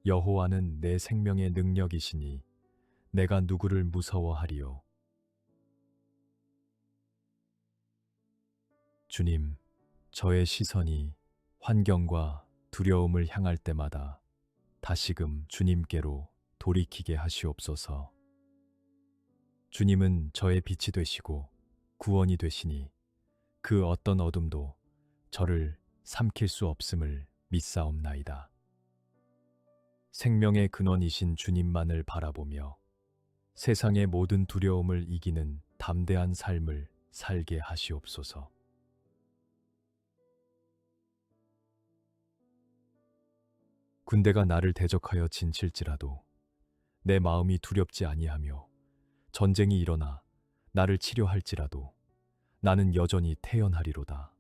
여호와는 내 생명의 능력이시니 내가 누구를 무서워하리요. 주님, 저의 시선이 환경과 두려움을 향할 때마다 다시금 주님께로 돌이키게 하시옵소서. 주님은 저의 빛이 되시고 구원이 되시니 그 어떤 어둠도 저를 삼킬 수 없음을 믿사옵나이다. 생명의 근원이신 주님만을 바라보며 세상의 모든 두려움을 이기는 담대한 삶을 살게 하시옵소서. 군대가 나를 대적하여 진칠지라도 내 마음이 두렵지 아니하며 전쟁이 일어나 나를 치료할지라도 나는 여전히 태연하리로다.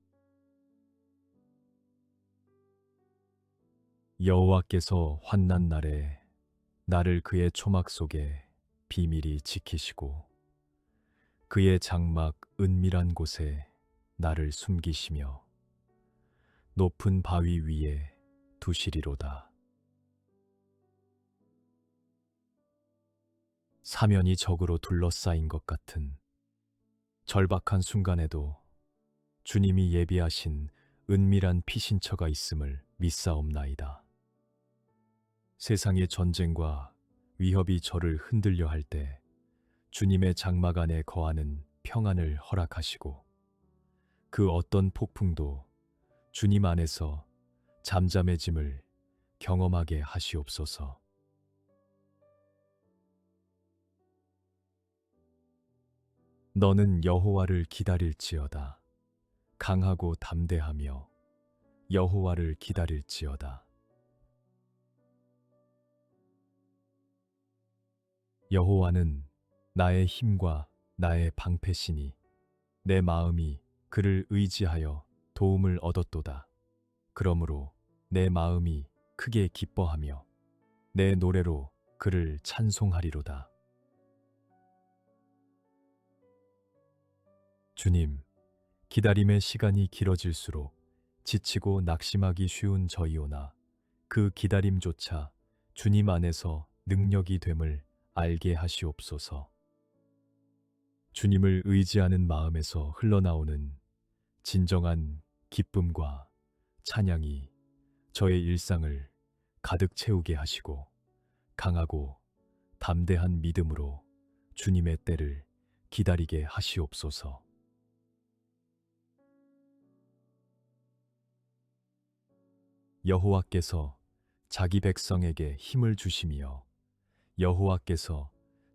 여호와께서 환난 날에 나를 그의 초막 속에 비밀히 지키시고 그의 장막 은밀한 곳에 나를 숨기시며 높은 바위 위에 두시리로다. 사면이 적으로 둘러싸인 것 같은 절박한 순간에도 주님이 예비하신 은밀한 피신처가 있음을 믿사옵나이다. 세상의 전쟁과 위협이 저를 흔들려 할 때 주님의 장막 안에 거하는 평안을 허락하시고 그 어떤 폭풍도 주님 안에서 잠잠해짐을 경험하게 하시옵소서. 너는 여호와를 기다릴지어다. 강하고 담대하며 여호와를 기다릴지어다. 여호와는 나의 힘과 나의 방패시니 내 마음이 그를 의지하여 도움을 얻었도다. 그러므로 내 마음이 크게 기뻐하며 내 노래로 그를 찬송하리로다. 주님, 기다림의 시간이 길어질수록 지치고 낙심하기 쉬운 저희오나 그 기다림조차 주님 안에서 능력이 됨을 알게 하시옵소서. 주님을 의지하는 마음에서 흘러나오는 진정한 기쁨과 찬양이 저의 일상을 가득 채우게 하시고 강하고 담대한 믿음으로 주님의 때를 기다리게 하시옵소서. 여호와께서 자기 백성에게 힘을 주시며 여호와께서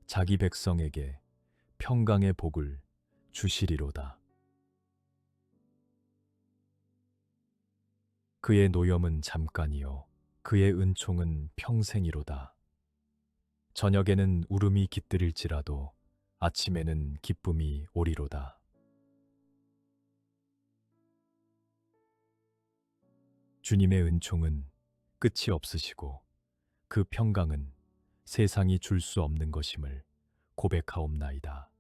자기 백성에게 평강의 복을 주시리로다. 그의 노염은 잠깐이요 그의 은총은 평생이로다. 저녁에는 울음이 깃들일지라도 아침에는 기쁨이 오리로다. 주님의 은총은 끝이 없으시고 그 평강은 세상이 줄 수 없는 것임을 고백하옵나이다.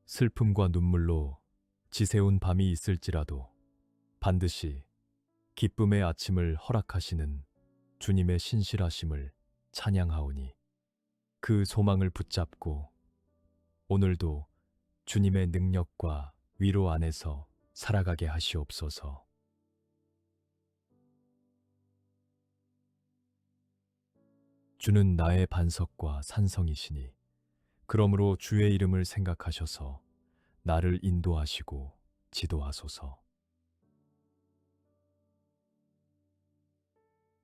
슬픔과 눈물로 지새운 밤이 있을지라도 반드시 기쁨의 아침을 허락하시는 주님의 신실하심을 찬양하오니 그 소망을 붙잡고 오늘도 주님의 능력과 위로 안에서 살아가게 하시옵소서. 주는 나의 반석과 산성이시니 그러므로 주의 이름을 생각하셔서 나를 인도하시고 지도하소서.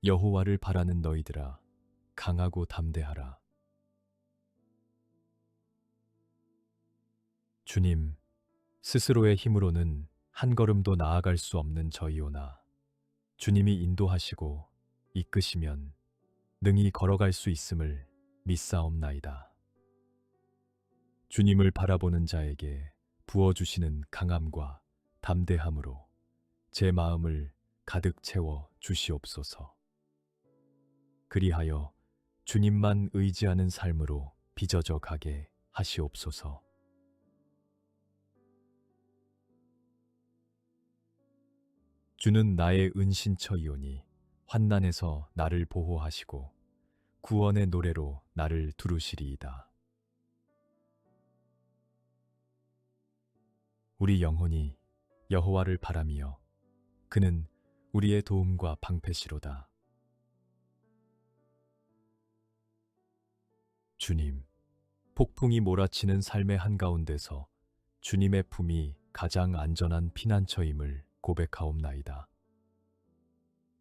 여호와를 바라는 너희들아 강하고 담대하라. 주님, 스스로의 힘으로는 한 걸음도 나아갈 수 없는 저희오나 주님이 인도하시고 이끄시면 능히 걸어갈 수 있음을 믿사옵나이다. 주님을 바라보는 자에게 부어주시는 강함과 담대함으로 제 마음을 가득 채워 주시옵소서. 그리하여 주님만 의지하는 삶으로 빚어져 가게 하시옵소서. 주는 나의 은신처이오니 환난에서 나를 보호하시고 구원의 노래로 나를 두루시리이다. 우리 영혼이 여호와를 바라며 그는 우리의 도움과 방패시로다. 주님, 폭풍이 몰아치는 삶의 한가운데서 주님의 품이 가장 안전한 피난처임을 고백하옵나이다.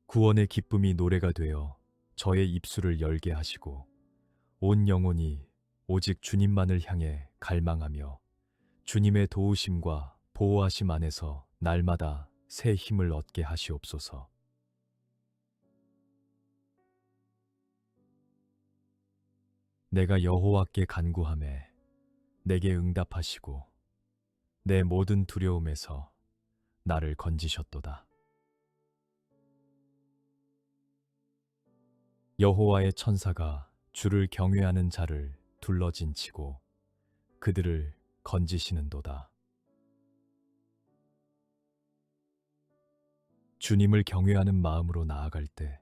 구원의 기쁨이 노래가 되어 저의 입술을 열게 하시고 온 영혼이 오직 주님만을 향해 갈망하며 주님의 도우심과 보호하심 안에서 날마다 새 힘을 얻게 하시옵소서. 내가 여호와께 간구하매 내게 응답하시고 내 모든 두려움에서 나를 건지셨도다. 여호와의 천사가 주를 경외하는 자를 둘러진치고 그들을 건지시는도다. 주님을 경외하는 마음으로 나아갈 때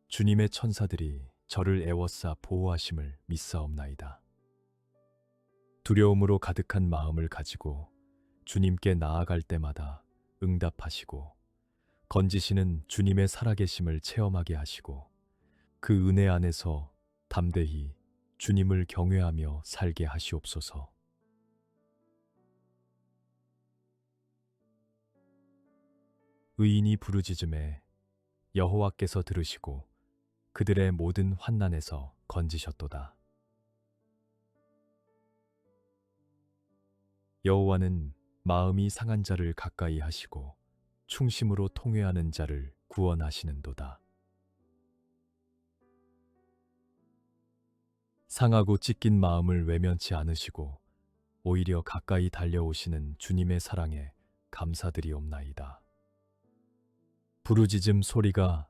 주님의 천사들이 저를 애워싸 보호하심을 믿사옵나이다. 두려움으로 가득한 마음을 가지고 주님께 나아갈 때마다 응답하시고 건지시는 주님의 살아계심을 체험하게 하시고 그 은혜 안에서 담대히 주님을 경외하며 살게 하시옵소서. 의인이 부르짖음에 여호와께서 들으시고 그들의 모든 환난에서 건지셨도다. 여호와는 마음이 상한 자를 가까이 하시고 충심으로 통회하는 자를 구원하시는도다. 상하고 찢긴 마음을 외면치 않으시고 오히려 가까이 달려오시는 주님의 사랑에 감사드리옵나이다. 부르짖음 소리가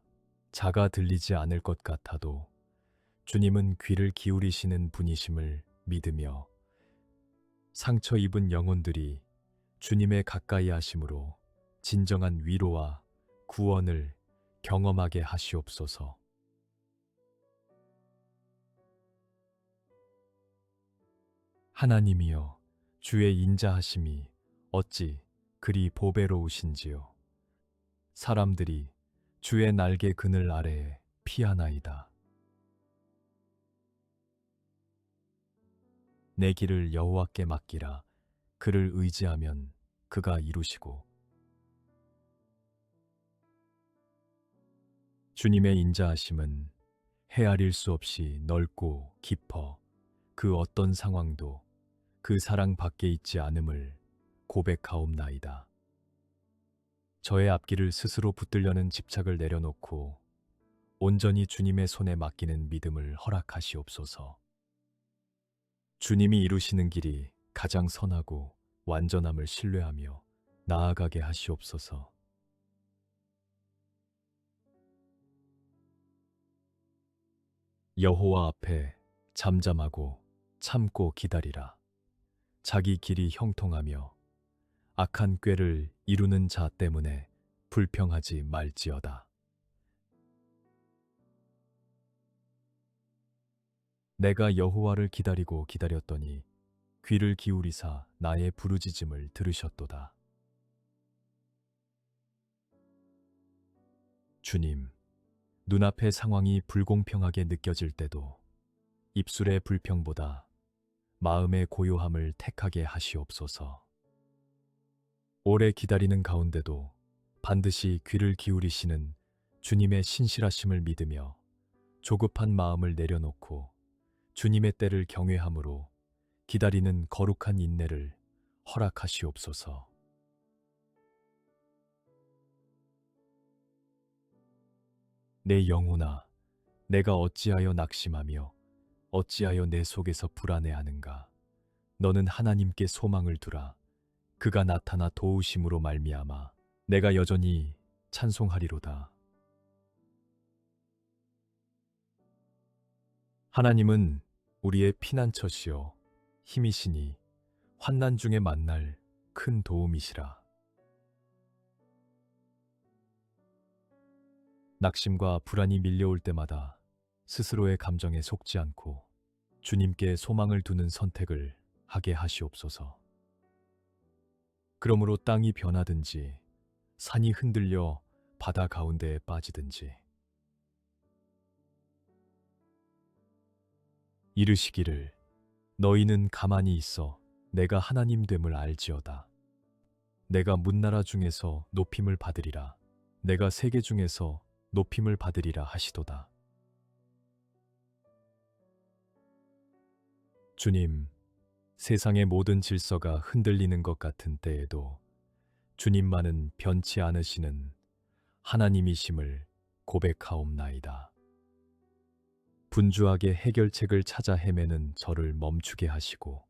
작아 들리지 않을 것 같아도 주님은 귀를 기울이시는 분이심을 믿으며 상처 입은 영혼들이 주님의 가까이 하심으로 진정한 위로와 구원을 경험하게 하시옵소서. 하나님이여, 주의 인자하심이 어찌 그리 보배로우신지요. 사람들이 주의 날개 그늘 아래에 피하나이다. 내 길을 여호와께 맡기라. 그를 의지하면 그가 이루시고. 주님의 인자하심은 헤아릴 수 없이 넓고 깊어 그 어떤 상황도 그 사랑 밖에 있지 않음을 고백하옵나이다. 저의 앞길을 스스로 붙들려는 집착을 내려놓고 온전히 주님의 손에 맡기는 믿음을 허락하시옵소서. 주님이 이루시는 길이 가장 선하고 완전함을 신뢰하며 나아가게 하시옵소서. 여호와 앞에 잠잠하고 참고 기다리라. 자기 길이 형통하며 악한 꾀를 이루는 자 때문에 불평하지 말지어다. 내가 여호와를 기다리고 기다렸더니 귀를 기울이사 나의 부르짖음을 들으셨도다. 주님, 눈앞의 상황이 불공평하게 느껴질 때도 입술의 불평보다 마음의 고요함을 택하게 하시옵소서. 오래 기다리는 가운데도 반드시 귀를 기울이시는 주님의 신실하심을 믿으며 조급한 마음을 내려놓고 주님의 때를 경외함으로 기다리는 거룩한 인내를 허락하시옵소서. 내 영혼아, 내가 어찌하여 낙심하며 어찌하여 내 속에서 불안해하는가? 너는 하나님께 소망을 두라. 그가 나타나 도우심으로 말미암아 내가 여전히 찬송하리로다. 하나님은 우리의 피난처시요 힘이시니 환난 중에 만날 큰 도움이시라. 낙심과 불안이 밀려올 때마다 스스로의 감정에 속지 않고 주님께 소망을 두는 선택을 하게 하시옵소서. 그러므로 땅이 변하든지 산이 흔들려 바다 가운데에 빠지든지 이르시기를 너희는 가만히 있어 내가 하나님 됨을 알지어다. 내가 문나라 중에서 높임을 받으리라. 내가 세계 중에서 높임을 받으리라 하시도다. 주님, 세상의 모든 질서가 흔들리는 것 같은 때에도 주님만은 변치 않으시는 하나님이심을 고백하옵나이다. 분주하게 해결책을 찾아 헤매는 저를 멈추게 하시고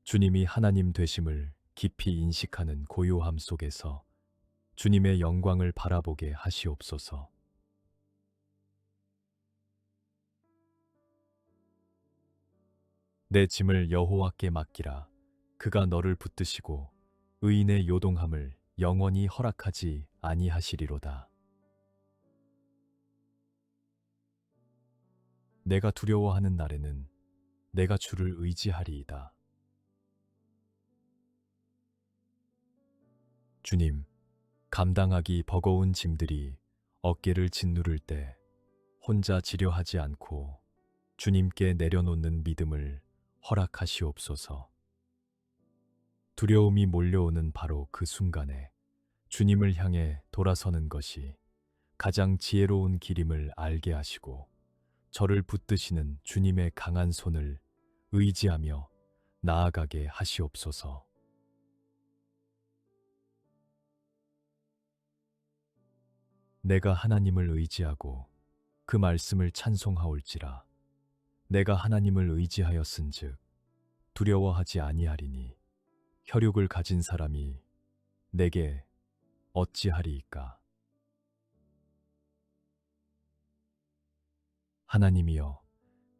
주님이 하나님 되심을 깊이 인식하는 고요함 속에서 주님의 영광을 바라보게 하시옵소서. 내 짐을 여호와께 맡기라. 그가 너를 붙드시고 의인의 요동함을 영원히 허락하지 아니하시리로다. 내가 두려워하는 날에는 내가 주를 의지하리이다. 주님, 감당하기 버거운 짐들이 어깨를 짓누를 때 혼자 지려하지 않고 주님께 내려놓는 믿음을 허락하시옵소서. 두려움이 몰려오는 바로 그 순간에 주님을 향해 돌아서는 것이 가장 지혜로운 길임을 알게 하시고 저를 붙드시는 주님의 강한 손을 의지하며 나아가게 하시옵소서. 내가 하나님을 의지하고 그 말씀을 찬송하올지라. 내가 하나님을 의지하였은즉 두려워하지 아니하리니 혈육을 가진 사람이 내게 어찌하리이까. 하나님이여,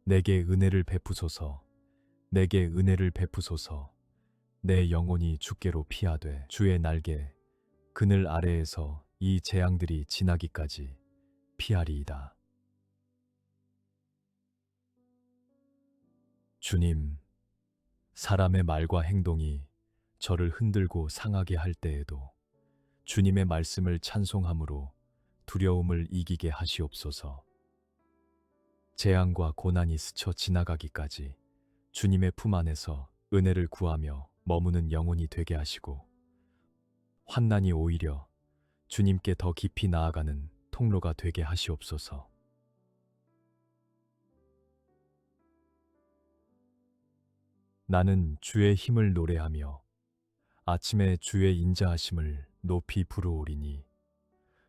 내게 은혜를 베푸소서. 내게 은혜를 베푸소서. 내 영혼이 주께로 피하되 주의 날개 그늘 아래에서 이 재앙들이 지나기까지 피하리이다. 주님, 사람의 말과 행동이 저를 흔들고 상하게 할 때에도 주님의 말씀을 찬송함으로 두려움을 이기게 하시옵소서. 재앙과 고난이 스쳐 지나가기까지 주님의 품 안에서 은혜를 구하며 머무는 영혼이 되게 하시고, 환난이 오히려 주님께 더 깊이 나아가는 통로가 되게 하시옵소서. 나는 주의 힘을 노래하며 아침에 주의 인자하심을 높이 부르오리니,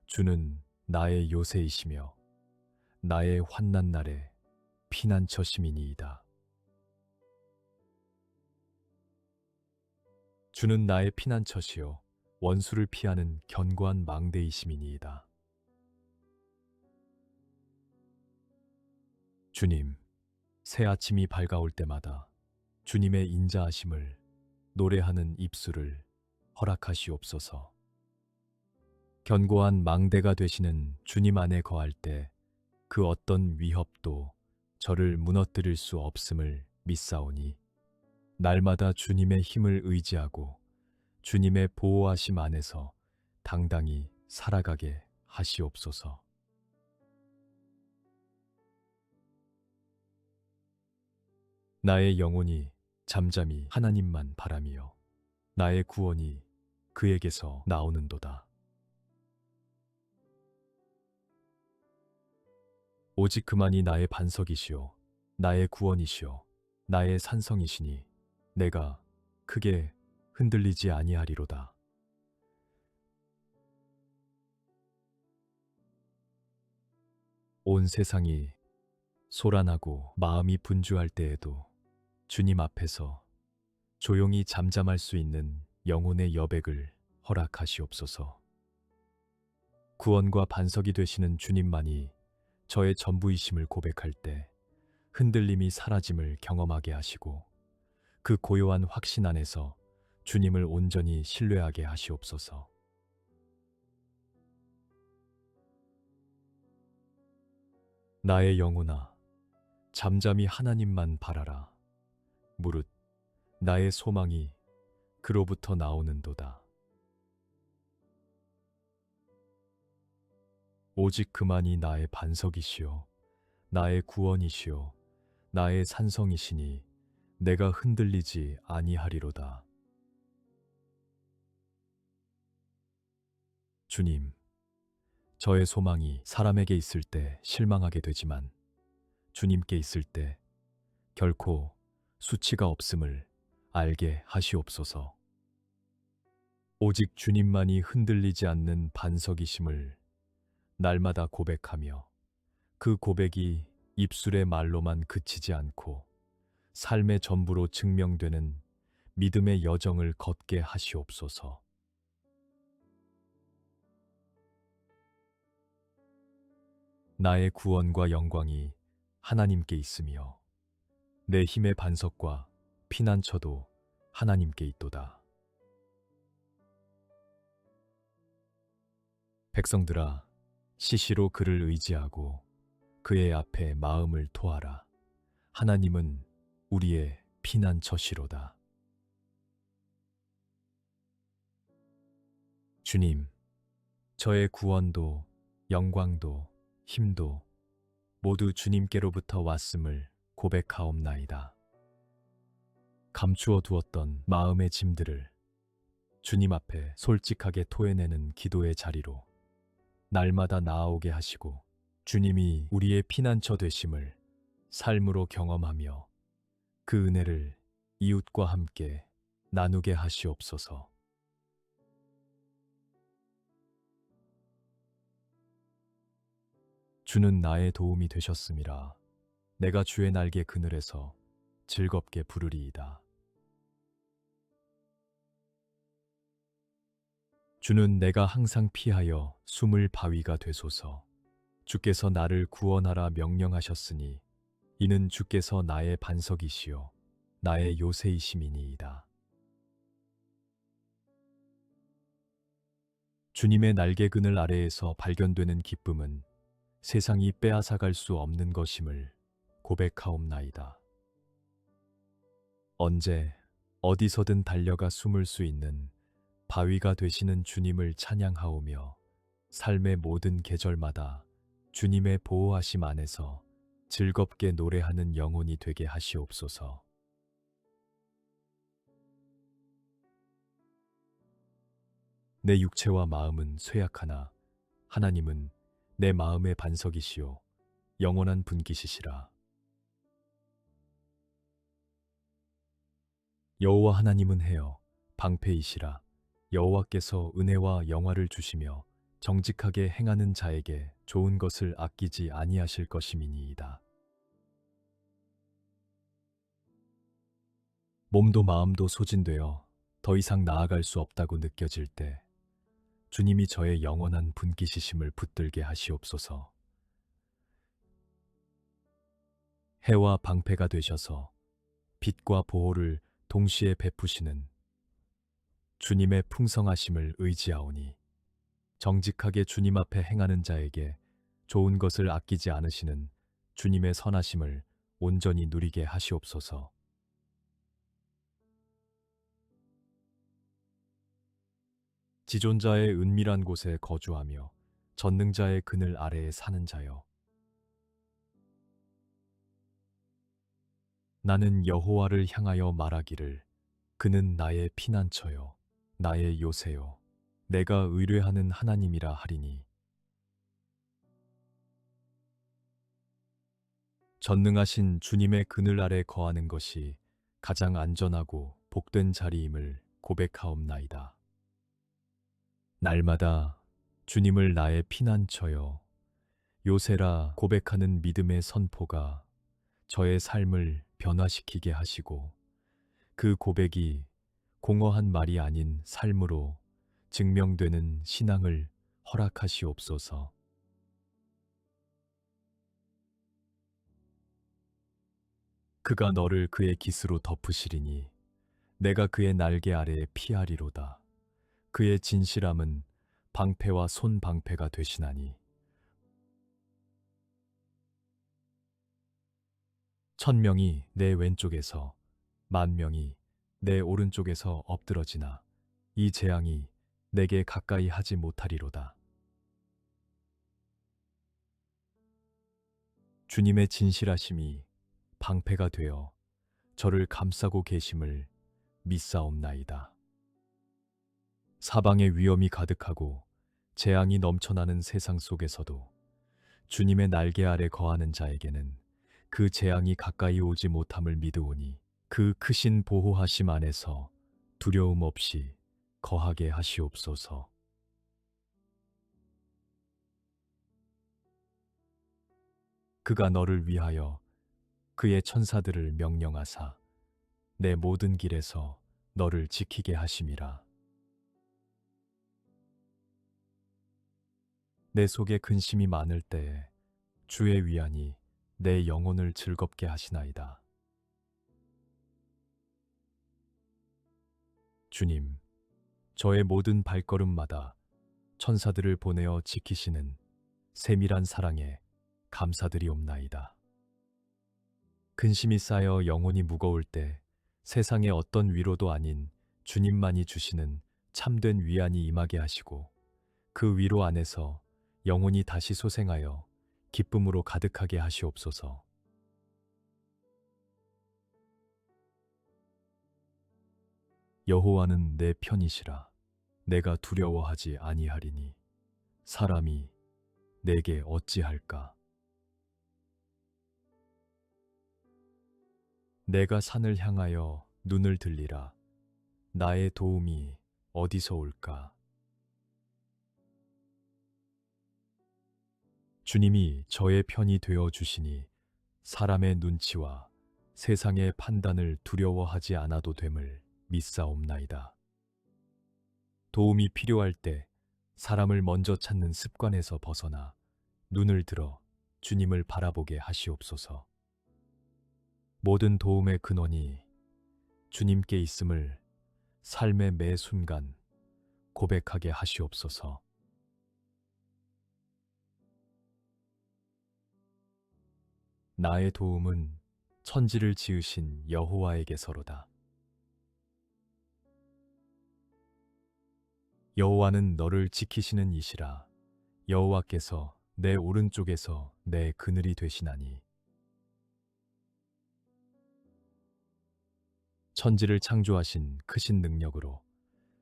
주는 나의 요새이시며 나의 환난 날에 피난처심이니이다. 주는 나의 피난처시요 원수를 피하는 견고한 망대이심이니이다. 주님, 새 아침이 밝아올 때마다 주님의 인자하심을 노래하는 입술을 허락하시옵소서. 견고한 망대가 되시는 주님 안에 거할 때 그 어떤 위협도 저를 무너뜨릴 수 없음을 믿사오니, 날마다 주님의 힘을 의지하고 주님의 보호하심 안에서 당당히 살아가게 하시옵소서. 나의 영혼이 잠잠히 하나님만 바라며 나의 구원이 그에게서 나오는도다. 오직 그만이 나의 반석이시요 나의 구원이시요 나의 산성이시니 내가 크게 흔들리지 아니하리로다. 온 세상이 소란하고 마음이 분주할 때에도 주님 앞에서 조용히 잠잠할 수 있는 영혼의 여백을 허락하시옵소서. 구원과 반석이 되시는 주님만이 저의 전부이심을 고백할 때 흔들림이 사라짐을 경험하게 하시고, 그 고요한 확신 안에서 주님을 온전히 신뢰하게 하시옵소서. 나의 영혼아, 잠잠히 하나님만 바라라. 무릇 나의 소망이 그로부터 나오는도다. 오직 그만이 나의 반석이시요 나의 구원이시요 나의 산성이시니 내가 흔들리지 아니하리로다. 주님, 저의 소망이 사람에게 있을 때 실망하게 되지만 주님께 있을 때 결코 수치가 없음을 알게 하시옵소서. 오직 주님만이 흔들리지 않는 반석이심을 날마다 고백하며, 그 고백이 입술의 말로만 그치지 않고 삶의 전부로 증명되는 믿음의 여정을 걷게 하시옵소서. 나의 구원과 영광이 하나님께 있으며 내 힘의 반석과 피난처도 하나님께 있도다. 백성들아, 시시로 그를 의지하고 그의 앞에 마음을 토하라. 하나님은 우리의 피난처시로다. 주님, 저의 구원도 영광도 힘도 모두 주님께로부터 왔음을 고백하옵나이다. 감추어 두었던 마음의 짐들을 주님 앞에 솔직하게 토해내는 기도의 자리로 날마다 나아오게 하시고, 주님이 우리의 피난처 되심을 삶으로 경험하며 그 은혜를 이웃과 함께 나누게 하시옵소서. 주는 나의 도움이 되셨음이라. 내가 주의 날개 그늘에서 즐겁게 부르리이다. 주는 내가 항상 피하여 숨을 바위가 되소서. 주께서 나를 구원하라 명령하셨으니 이는 주께서 나의 반석이시요 나의 요새이심이니이다. 주님의 날개 그늘 아래에서 발견되는 기쁨은 세상이 빼앗아갈 수 없는 것임을 고백하옵나이다. 언제 어디서든 달려가 숨을 수 있는 바위가 되시는 주님을 찬양하오며 삶의 모든 계절마다 주님의 보호하심 안에서 즐겁게 노래하는 영혼이 되게 하시옵소서. 내 육체와 마음은 쇠약하나 하나님은 내 마음의 반석이시요 영원한 분기시시라. 여호와 하나님은 해여 방패이시라. 여호와께서 은혜와 영화를 주시며 정직하게 행하는 자에게 좋은 것을 아끼지 아니하실 것임이니이다. 몸도 마음도 소진되어 더 이상 나아갈 수 없다고 느껴질 때 주님이 저의 영원한 분기시심을 붙들게 하시옵소서. 해와 방패가 되셔서 빛과 보호를 동시에 베푸시는 주님의 풍성하심을 의지하오니 정직하게 주님 앞에 행하는 자에게 좋은 것을 아끼지 않으시는 주님의 선하심을 온전히 누리게 하시옵소서. 지존자의 은밀한 곳에 거주하며 전능자의 그늘 아래에 사는 자여, 나는 여호와를 향하여 말하기를 그는 나의 피난처요 나의 요새요 내가 의뢰하는 하나님이라 하리니. 전능하신 주님의 그늘 아래 거하는 것이 가장 안전하고 복된 자리임을 고백하옵나이다. 날마다 주님을 나의 피난처여 요새라 고백하는 믿음의 선포가 저의 삶을 변화시키게 하시고 그 고백이 공허한 말이 아닌 삶으로 증명되는 신앙을 허락하시옵소서. 그가 너를 그의 깃으로 덮으시리니 내가 그의 날개 아래에 피하리로다. 그의 진실함은 방패와 손방패가 되시나니. 천명이 내 왼쪽에서 만명이 내 오른쪽에서 엎드러지나 이 재앙이 내게 가까이 하지 못하리로다. 주님의 진실하심이 방패가 되어 저를 감싸고 계심을 믿사옵나이다. 사방에 위험이 가득하고 재앙이 넘쳐나는 세상 속에서도 주님의 날개 아래 거하는 자에게는 그 재앙이 가까이 오지 못함을 믿으오니 그 크신 보호하심 안에서 두려움 없이 거하게 하시옵소서. 그가 너를 위하여 그의 천사들을 명령하사 내 모든 길에서 너를 지키게 하심이라. 내 속에 근심이 많을 때에 주의 위안이 내 영혼을 즐겁게 하시나이다. 주님, 저의 모든 발걸음마다 천사들을 보내어 지키시는 세밀한 사랑에 감사드리옵나이다. 근심이 쌓여 영혼이 무거울 때 세상의 어떤 위로도 아닌 주님만이 주시는 참된 위안이 임하게 하시고 그 위로 안에서 영혼이 다시 소생하여 기쁨으로 가득하게 하시옵소서. 여호와는 내 편이시라. 내가 두려워하지 아니하리니 사람이 내게 어찌할까? 내가 산을 향하여 눈을 들리라. 나의 도움이 어디서 올까? 주님이 저의 편이 되어 주시니 사람의 눈치와 세상의 판단을 두려워하지 않아도 됨을 믿사옵나이다. 도움이 필요할 때 사람을 먼저 찾는 습관에서 벗어나 눈을 들어 주님을 바라보게 하시옵소서. 모든 도움의 근원이 주님께 있음을 삶의 매 순간 고백하게 하시옵소서. 나의 도움은 천지를 지으신 여호와에게서로다. 여호와는 너를 지키시는 이시라. 여호와께서 내 오른쪽에서 내 그늘이 되시나니. 천지를 창조하신 크신 능력으로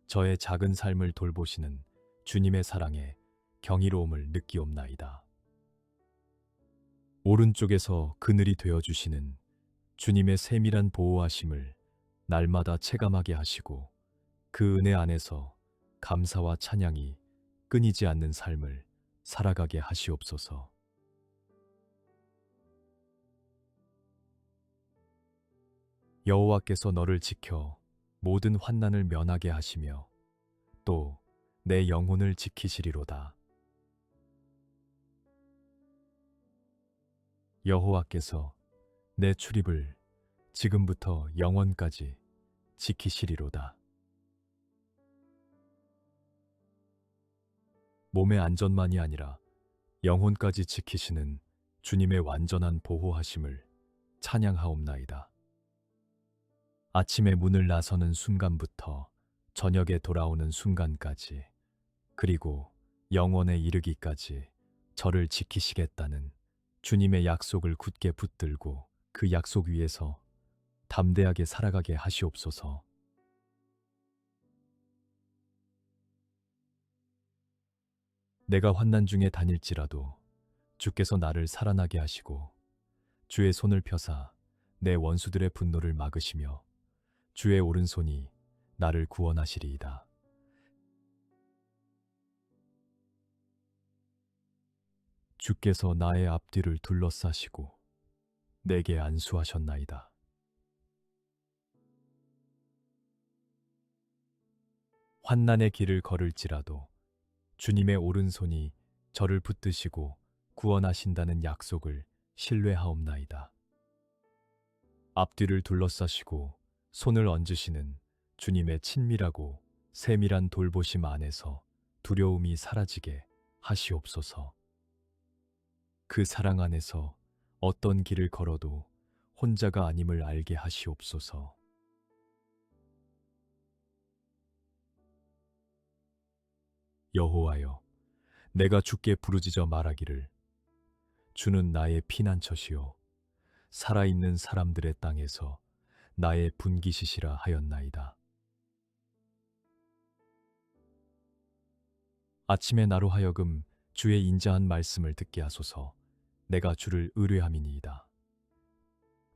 저의 작은 삶을 돌보시는 주님의 사랑에 경이로움을 느끼옵나이다. 오른쪽에서 그늘이 되어주시는 주님의 세밀한 보호하심을 날마다 체감하게 하시고 그 은혜 안에서 감사와 찬양이 끊이지 않는 삶을 살아가게 하시옵소서. 여호와께서 너를 지켜 모든 환난을 면하게 하시며 또 내 영혼을 지키시리로다. 여호와께서 내 출입을 지금부터 영원까지 지키시리로다. 몸의 안전만이 아니라 영혼까지 지키시는 주님의 완전한 보호하심을 찬양하옵나이다. 아침에 문을 나서는 순간부터 저녁에 돌아오는 순간까지, 그리고 영원에 이르기까지 저를 지키시겠다는 주님의 약속을 굳게 붙들고 그 약속 위에서 담대하게 살아가게 하시옵소서. 내가 환난 중에 다닐지라도 주께서 나를 살아나게 하시고 주의 손을 펴사 내 원수들의 분노를 막으시며 주의 오른손이 나를 구원하시리이다. 주께서 나의 앞뒤를 둘러싸시고 내게 안수하셨나이다. 환난의 길을 걸을지라도 주님의 오른손이 저를 붙드시고 구원하신다는 약속을 신뢰하옵나이다. 앞뒤를 둘러싸시고 손을 얹으시는 주님의 친밀하고 세밀한 돌보심 안에서 두려움이 사라지게 하시옵소서. 그 사랑 안에서 어떤 길을 걸어도 혼자가 아님을 알게 하시옵소서. 여호와여, 내가 주께 부르짖어 말하기를 주는 나의 피난처시요 살아있는 사람들의 땅에서 나의 분기시시라 하였나이다. 아침에 나로 하여금 주의 인자한 말씀을 듣게 하소서. 내가 주를 의뢰함이니이다.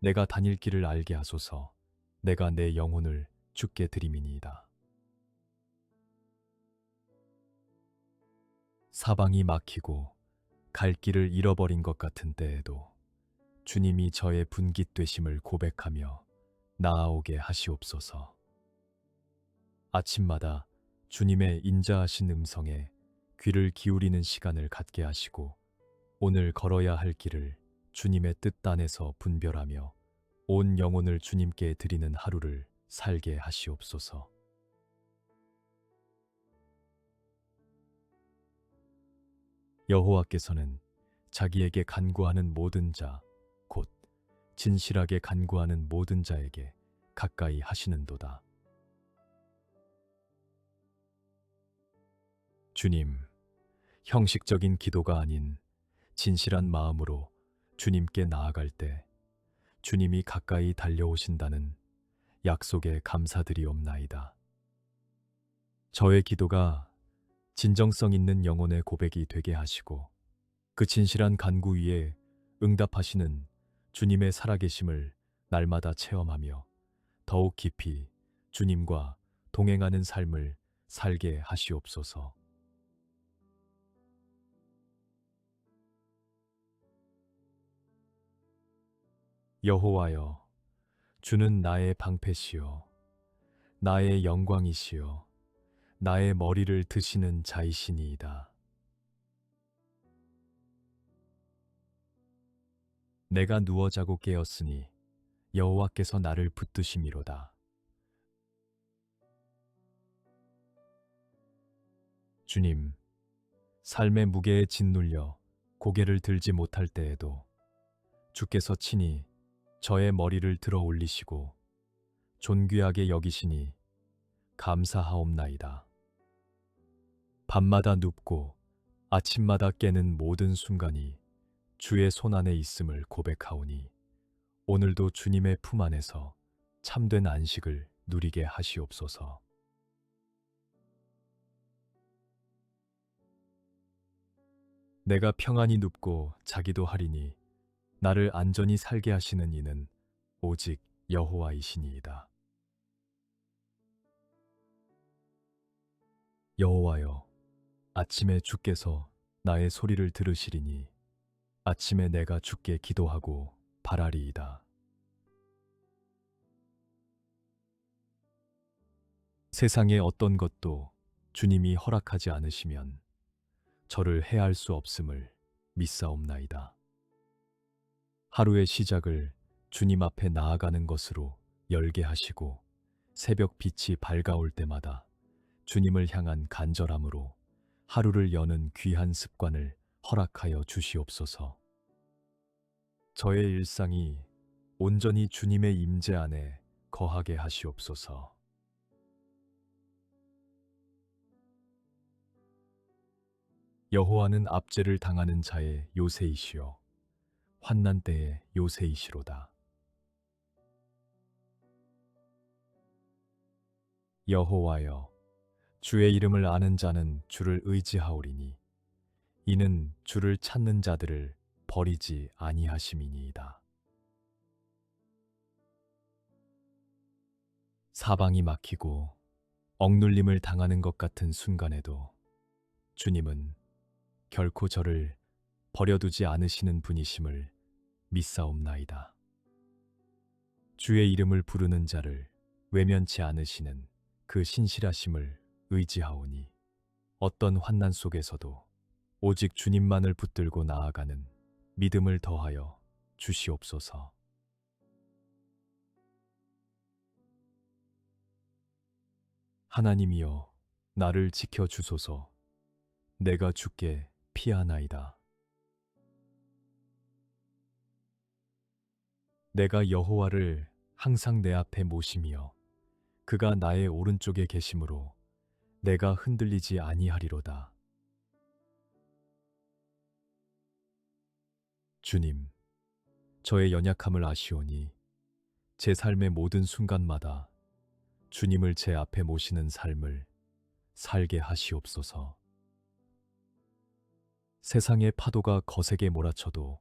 내가 다닐 길을 알게 하소서. 내가 내 영혼을 주께 드림이니이다. 사방이 막히고 갈 길을 잃어버린 것 같은 때에도 주님이 저의 분깃 되심을 고백하며 나아오게 하시옵소서. 아침마다 주님의 인자하신 음성에 귀를 기울이는 시간을 갖게 하시고 오늘 걸어야 할 길을 주님의 뜻 안에서 분별하며 온 영혼을 주님께 드리는 하루를 살게 하시옵소서. 여호와께서는 자기에게 간구하는 모든 자, 곧 진실하게 간구하는 모든 자에게 가까이 하시는도다. 주님, 형식적인 기도가 아닌 진실한 마음으로 주님께 나아갈 때 주님이 가까이 달려오신다는 약속에 감사드리옵나이다. 저의 기도가 진정성 있는 영혼의 고백이 되게 하시고 그 진실한 간구 위에 응답하시는 주님의 살아계심을 날마다 체험하며 더욱 깊이 주님과 동행하는 삶을 살게 하시옵소서. 여호와여, 주는 나의 방패시요 나의 영광이시요 나의 머리를 드시는 자이시니이다. 내가 누워 자고 깨었으니 여호와께서 나를 붙드심이로다. 주님, 삶의 무게에 짓눌려 고개를 들지 못할 때에도 주께서 친히 저의 머리를 들어 올리시고 존귀하게 여기시니 감사하옵나이다. 밤마다 눕고 아침마다 깨는 모든 순간이 주의 손안에 있음을 고백하오니 오늘도 주님의 품 안에서 참된 안식을 누리게 하시옵소서. 내가 평안히 눕고 자기도 하리니 나를 안전히 살게 하시는 이는 오직 여호와이시니이다. 여호와여, 아침에 주께서 나의 소리를 들으시리니 아침에 내가 주께 기도하고 바라리이다. 세상의 어떤 것도 주님이 허락하지 않으시면 저를 해할 수 없음을 믿사옵나이다. 하루의 시작을 주님 앞에 나아가는 것으로 열게 하시고 새벽 빛이 밝아올 때마다 주님을 향한 간절함으로 하루를 여는 귀한 습관을 허락하여 주시옵소서. 저의 일상이 온전히 주님의 임재 안에 거하게 하시옵소서. 여호와는 압제를 당하는 자의 요새이시요 환난 때의 요새이시로다. 여호와여, 주의 이름을 아는 자는 주를 의지하오리니 이는 주를 찾는 자들을 버리지 아니하심이니이다. 사방이 막히고 억눌림을 당하는 것 같은 순간에도 주님은 결코 저를 버려두지 않으시는 분이심을 믿사옵나이다. 주의 이름을 부르는 자를 외면치 않으시는 그 신실하심을 의지하오니 어떤 환난 속에서도 오직 주님만을 붙들고 나아가는 믿음을 더하여 주시옵소서. 하나님이여, 나를 지켜주소서. 내가 주께 피하나이다. 내가 여호와를 항상 내 앞에 모시며 그가 나의 오른쪽에 계심으로 내가 흔들리지 아니하리로다. 주님, 저의 연약함을 아시오니 제 삶의 모든 순간마다 주님을 제 앞에 모시는 삶을 살게 하시옵소서. 세상의 파도가 거세게 몰아쳐도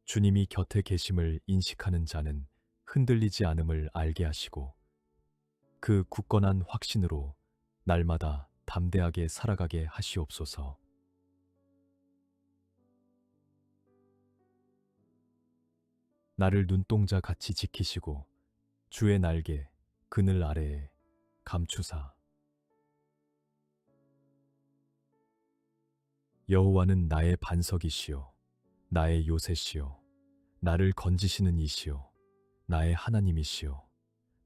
주님이 곁에 계심을 인식하는 자는 흔들리지 않음을 알게 하시고 그 굳건한 확신으로 날마다 담대하게 살아가게 하시옵소서. 나를 눈동자 같이 지키시고 주의 날개 그늘 아래에 감추사. 여호와는 나의 반석이시요 나의 요새시요 나를 건지시는 이시요 나의 하나님이시요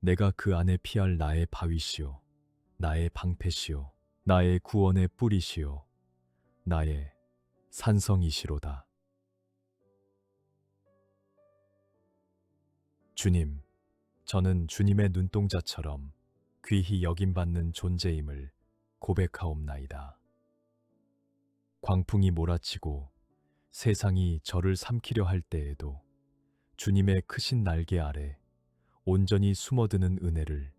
내가 그 안에 피할 나의 바위시요 나의 방패시요 나의 구원의 뿌리시요 나의 산성이시로다. 주님, 저는 주님의 눈동자처럼 귀히 여김받는 존재임을 고백하옵나이다. 광풍이 몰아치고 세상이 저를 삼키려 할 때에도 주님의 크신 날개 아래 온전히 숨어드는 은혜를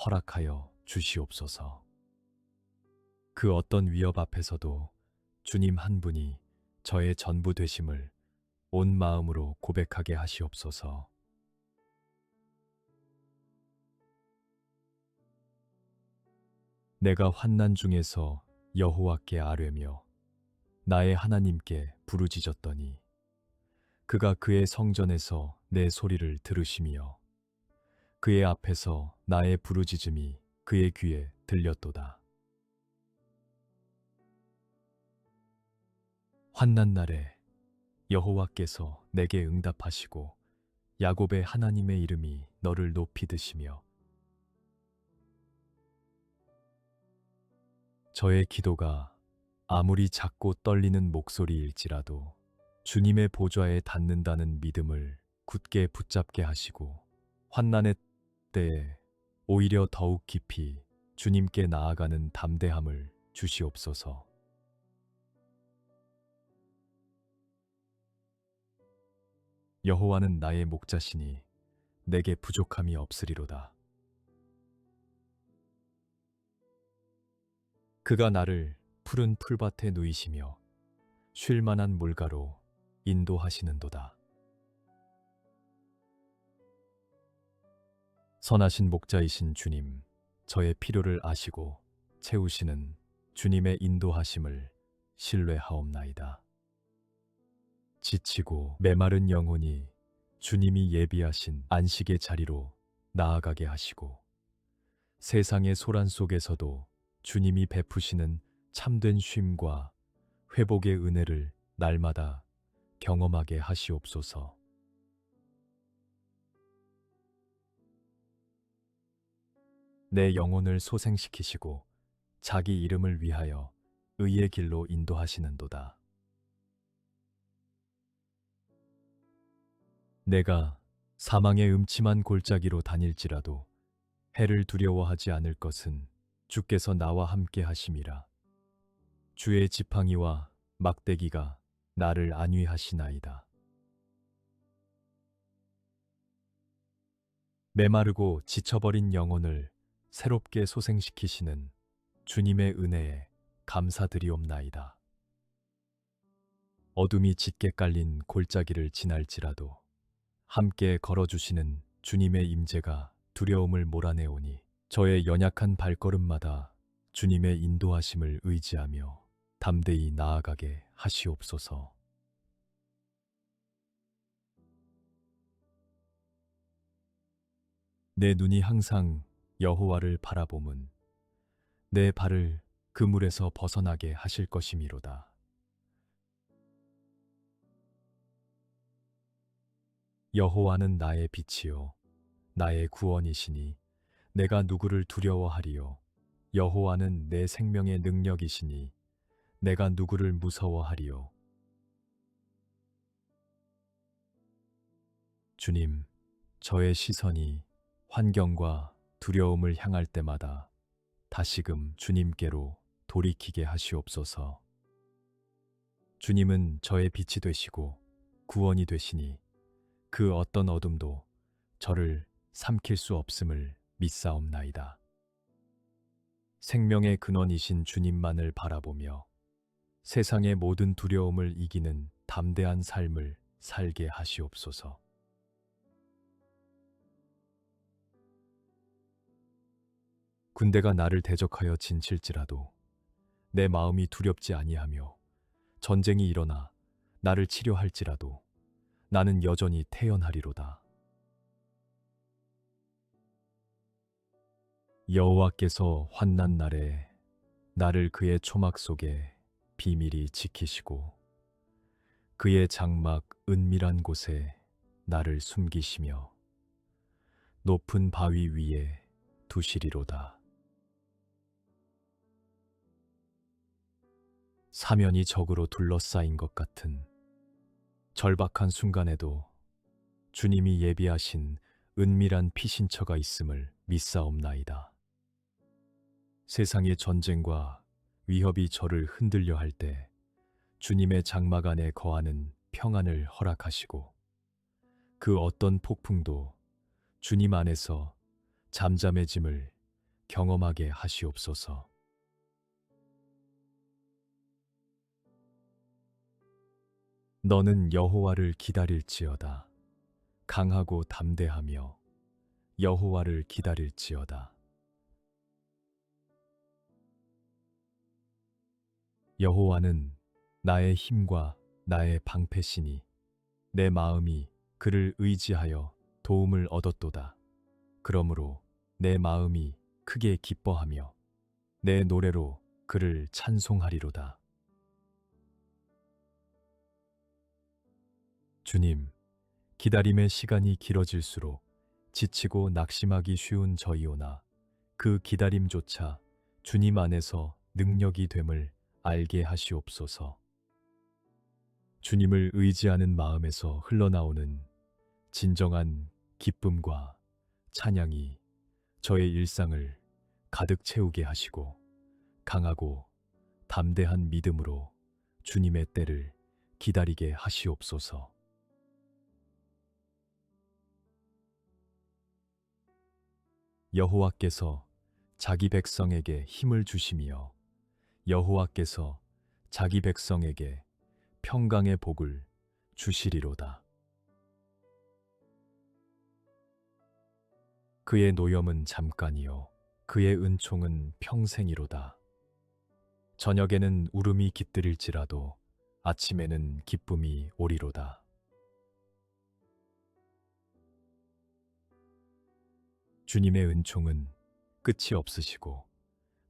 허락하여 주시옵소서. 그 어떤 위협 앞에서도 주님 한 분이 저의 전부 되심을 온 마음으로 고백하게 하시옵소서. 내가 환난 중에서 여호와께 아뢰며 나의 하나님께 부르짖었더니 그가 그의 성전에서 내 소리를 들으시며 그의 앞에서 나의 부르짖음이 그의 귀에 들렸도다. 환난 날에 여호와께서 내게 응답하시고 야곱의 하나님의 이름이 너를 높이 드시며 저의 기도가 아무리 작고 떨리는 목소리일지라도 주님의 보좌에 닿는다는 믿음을 굳게 붙잡게 하시고 환난의 때에 오히려 더욱 깊이 주님께 나아가는 담대함을 주시옵소서. 여호와는 나의 목자시니 내게 부족함이 없으리로다. 그가 나를 푸른 풀밭에 누이시며 쉴 만한 물가로 인도하시는도다. 선하신 목자이신 주님, 저의 필요를 아시고 채우시는 주님의 인도하심을 신뢰하옵나이다. 지치고 메마른 영혼이 주님이 예비하신 안식의 자리로 나아가게 하시고 세상의 소란 속에서도 주님이 베푸시는 참된 쉼과 회복의 은혜를 날마다 경험하게 하시옵소서. 내 영혼을 소생시키시고 자기 이름을 위하여 의의 길로 인도하시는도다. 내가 사망의 음침한 골짜기로 다닐지라도 해를 두려워하지 않을 것은 주께서 나와 함께 하심이라. 주의 지팡이와 막대기가 나를 안위하시나이다. 메마르고 지쳐버린 영혼을 새롭게 소생시키시는 주님의 은혜에 감사드리옵나이다. 어둠이 짙게 깔린 골짜기를 지날지라도 함께 걸어주시는 주님의 임재가 두려움을 몰아내오니 저의 연약한 발걸음마다 주님의 인도하심을 의지하며 담대히 나아가게 하시옵소서. 내 눈이 항상 여호와를 바라봄은 내 발을 그물에서 벗어나게 하실 것이미로다. 여호와는 나의 빛이요 나의 구원이시니 내가 누구를 두려워하리요. 여호와는 내 생명의 능력이시니 내가 누구를 무서워하리요. 주님, 저의 시선이 환경과 두려움을 향할 때마다 다시금 주님께로 돌이키게 하시옵소서. 주님은 저의 빛이 되시고 구원이 되시니 그 어떤 어둠도 저를 삼킬 수 없음을 믿사옵나이다. 생명의 근원이신 주님만을 바라보며 세상의 모든 두려움을 이기는 담대한 삶을 살게 하시옵소서. 군대가 나를 대적하여 진칠지라도 내 마음이 두렵지 아니하며 전쟁이 일어나 나를 치료할지라도 나는 여전히 태연하리로다. 여호와께서 환난 날에 나를 그의 초막 속에 비밀히 지키시고 그의 장막 은밀한 곳에 나를 숨기시며 높은 바위 위에 두시리로다. 사면이 적으로 둘러싸인 것 같은 절박한 순간에도 주님이 예비하신 은밀한 피신처가 있음을 믿사옵나이다. 세상의 전쟁과 위협이 저를 흔들려 할 때 주님의 장막 안에 거하는 평안을 허락하시고 그 어떤 폭풍도 주님 안에서 잠잠해짐을 경험하게 하시옵소서. 너는 여호와를 기다릴지어다. 강하고 담대하며 여호와를 기다릴지어다. 여호와는 나의 힘과 나의 방패시니 내 마음이 그를 의지하여 도움을 얻었도다. 그러므로 내 마음이 크게 기뻐하며 내 노래로 그를 찬송하리로다. 주님, 기다림의 시간이 길어질수록 지치고 낙심하기 쉬운 저희오나 그 기다림조차 주님 안에서 능력이 됨을 알게 하시옵소서. 주님을 의지하는 마음에서 흘러나오는 진정한 기쁨과 찬양이 저의 일상을 가득 채우게 하시고 강하고 담대한 믿음으로 주님의 때를 기다리게 하시옵소서. 여호와께서 자기 백성에게 힘을 주시며 여호와께서 자기 백성에게 평강의 복을 주시리로다. 그의 노염은 잠깐이요 그의 은총은 평생이로다. 저녁에는 울음이 깃들일지라도 아침에는 기쁨이 오리로다. 주님의 은총은 끝이 없으시고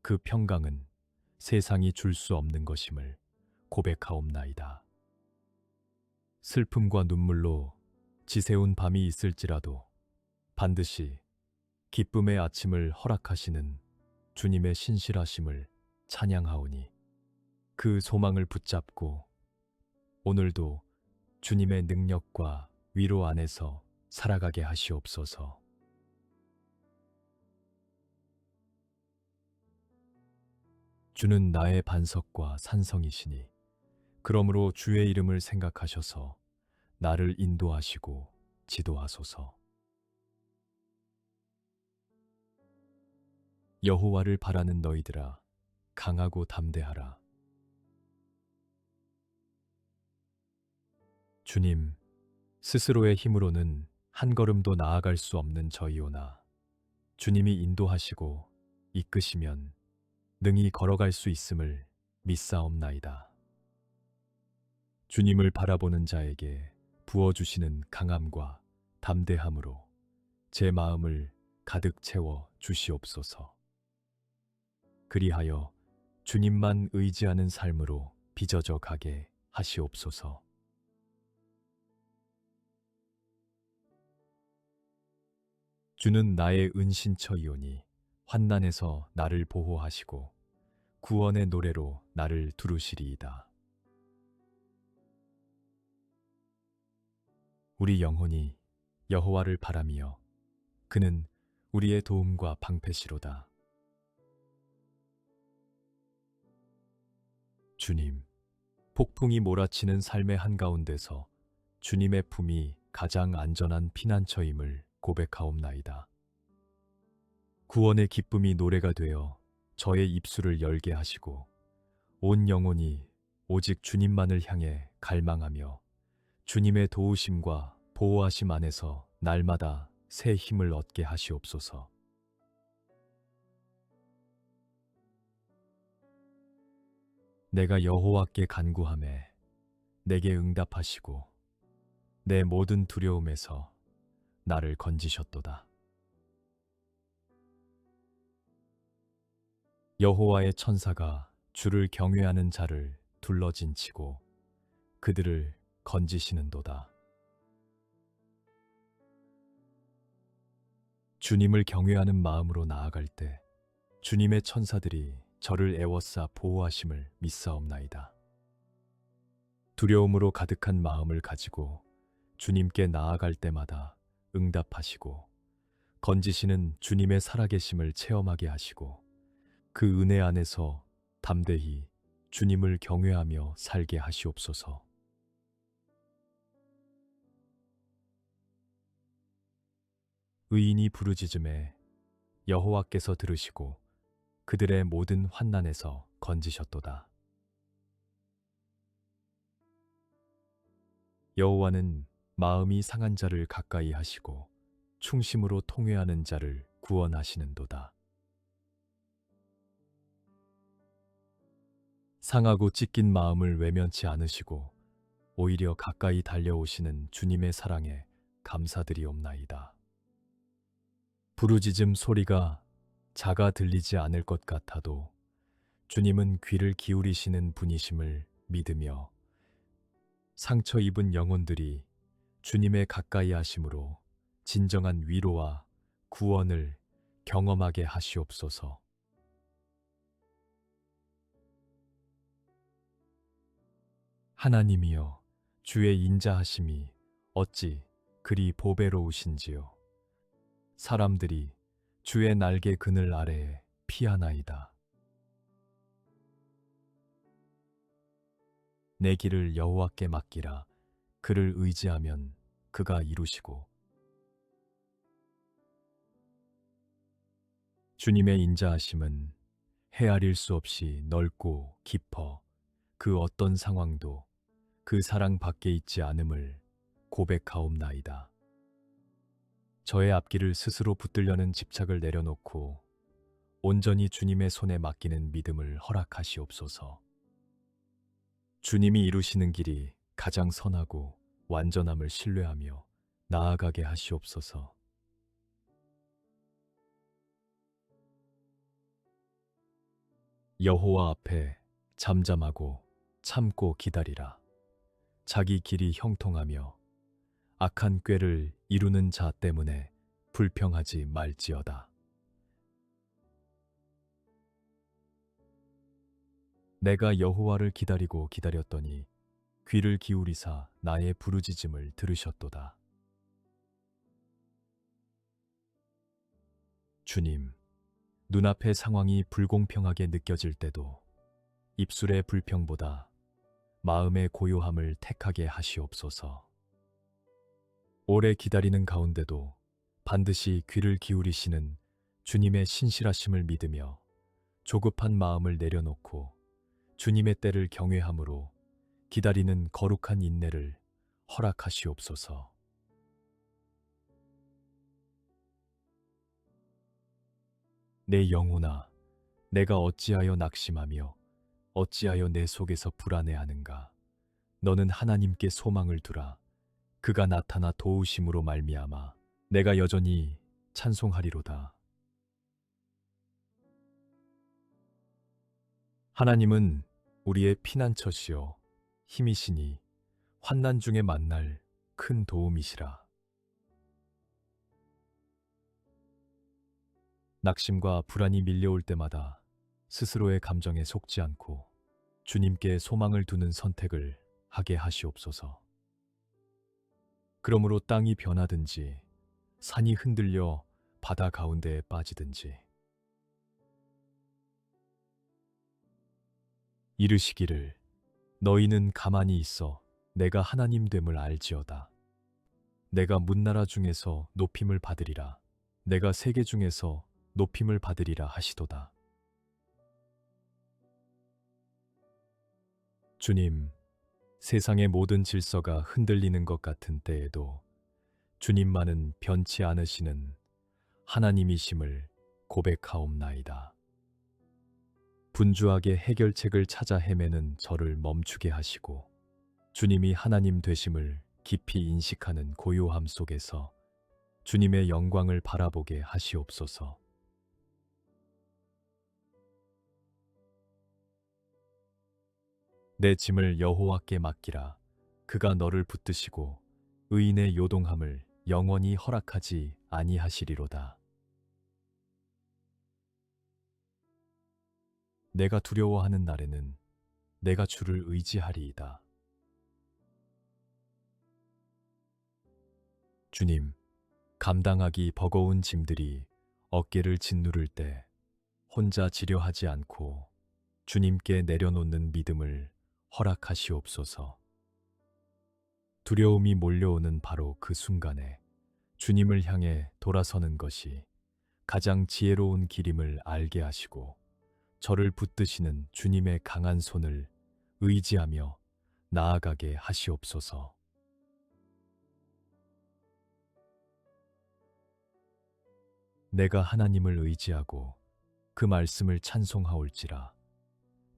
그 평강은 세상이 줄 수 없는 것임을 고백하옵나이다. 슬픔과 눈물로 지새운 밤이 있을지라도 반드시 기쁨의 아침을 허락하시는 주님의 신실하심을 찬양하오니 그 소망을 붙잡고 오늘도 주님의 능력과 위로 안에서 살아가게 하시옵소서. 주는 나의 반석과 산성이시니 그러므로 주의 이름을 생각하셔서 나를 인도하시고 지도하소서. 여호와를 바라는 너희들아 강하고 담대하라. 주님, 스스로의 힘으로는 한 걸음도 나아갈 수 없는 저희오나 주님이 인도하시고 이끄시면 능히 걸어갈 수 있음을 믿사옵나이다. 주님을 바라보는 자에게 부어주시는 강함과 담대함으로 제 마음을 가득 채워 주시옵소서. 그리하여 주님만 의지하는 삶으로 빚어져 가게 하시옵소서. 주는 나의 은신처이오니 환난에서 나를 보호하시고 구원의 노래로 나를 두루시리이다. 우리 영혼이 여호와를 바라며 그는 우리의 도움과 방패시로다. 주님, 폭풍이 몰아치는 삶의 한가운데서 주님의 품이 가장 안전한 피난처임을 고백하옵나이다. 구원의 기쁨이 노래가 되어 저의 입술을 열게 하시고 온 영혼이 오직 주님만을 향해 갈망하며 주님의 도우심과 보호하심 안에서 날마다 새 힘을 얻게 하시옵소서. 내가 여호와께 간구하매 내게 응답하시고 내 모든 두려움에서 나를 건지셨도다. 여호와의 천사가 주를 경외하는 자를 둘러진치고 그들을 건지시는도다. 주님을 경외하는 마음으로 나아갈 때 주님의 천사들이 저를 애워싸 보호하심을 믿사옵나이다. 두려움으로 가득한 마음을 가지고 주님께 나아갈 때마다 응답하시고 건지시는 주님의 살아계심을 체험하게 하시고 그 은혜 안에서 담대히 주님을 경외하며 살게 하시옵소서. 의인이 부르짖음에 여호와께서 들으시고 그들의 모든 환난에서 건지셨도다. 여호와는 마음이 상한 자를 가까이 하시고 충심으로 통회하는 자를 구원하시는도다. 상하고 찢긴 마음을 외면치 않으시고 오히려 가까이 달려오시는 주님의 사랑에 감사드리옵나이다. 부르짖음 소리가 작아 들리지 않을 것 같아도 주님은 귀를 기울이시는 분이심을 믿으며 상처 입은 영혼들이 주님의 가까이 하심으로 진정한 위로와 구원을 경험하게 하시옵소서. 하나님이여, 주의 인자하심이 어찌 그리 보배로우신지요. 사람들이 주의 날개 그늘 아래에 피하나이다. 내 길을 여호와께 맡기라. 그를 의지하면 그가 이루시고. 주님의 인자하심은 헤아릴 수 없이 넓고 깊어 그 어떤 상황도 그 사랑 밖에 있지 않음을 고백하옵나이다. 저의 앞길을 스스로 붙들려는 집착을 내려놓고 온전히 주님의 손에 맡기는 믿음을 허락하시옵소서. 주님이 이루시는 길이 가장 선하고 완전함을 신뢰하며 나아가게 하시옵소서. 여호와 앞에 잠잠하고 참고 기다리라. 자기 길이 형통하며 악한 꾀를 이루는 자 때문에 불평하지 말지어다. 내가 여호와를 기다리고 기다렸더니 귀를 기울이사 나의 부르짖음을 들으셨도다. 주님, 눈앞의 상황이 불공평하게 느껴질 때도 입술의 불평보다 마음의 고요함을 택하게 하시옵소서. 오래 기다리는 가운데도 반드시 귀를 기울이시는 주님의 신실하심을 믿으며 조급한 마음을 내려놓고 주님의 때를 경외함으로 기다리는 거룩한 인내를 허락하시옵소서. 내 영혼아, 내가 어찌하여 낙심하며 어찌하여 내 속에서 불안해하는가? 너는 하나님께 소망을 두라. 그가 나타나 도우심으로 말미암아 내가 여전히 찬송하리로다. 하나님은 우리의 피난처시요 힘이시니 환난 중에 만날 큰 도움이시라. 낙심과 불안이 밀려올 때마다 스스로의 감정에 속지 않고 주님께 소망을 두는 선택을 하게 하시옵소서. 그러므로 땅이 변하든지 산이 흔들려 바다 가운데에 빠지든지 이르시기를 너희는 가만히 있어 내가 하나님 됨을 알지어다. 내가 문나라 중에서 높임을 받으리라. 내가 세계 중에서 높임을 받으리라 하시도다. 주님, 세상의 모든 질서가 흔들리는 것 같은 때에도 주님만은 변치 않으시는 하나님이심을 고백하옵나이다. 분주하게 해결책을 찾아 헤매는 저를 멈추게 하시고 주님이 하나님 되심을 깊이 인식하는 고요함 속에서 주님의 영광을 바라보게 하시옵소서. 내 짐을 여호와께 맡기라. 그가 너를 붙드시고 의인의 요동함을 영원히 허락하지 아니하시리로다. 내가 두려워하는 날에는 내가 주를 의지하리이다. 주님, 감당하기 버거운 짐들이 어깨를 짓누를 때 혼자 지려하지 않고 주님께 내려놓는 믿음을 허락하시옵소서. 두려움이 몰려오는 바로 그 순간에 주님을 향해 돌아서는 것이 가장 지혜로운 길임을 알게 하시고 저를 붙드시는 주님의 강한 손을 의지하며 나아가게 하시옵소서. 내가 하나님을 의지하고 그 말씀을 찬송하올지라.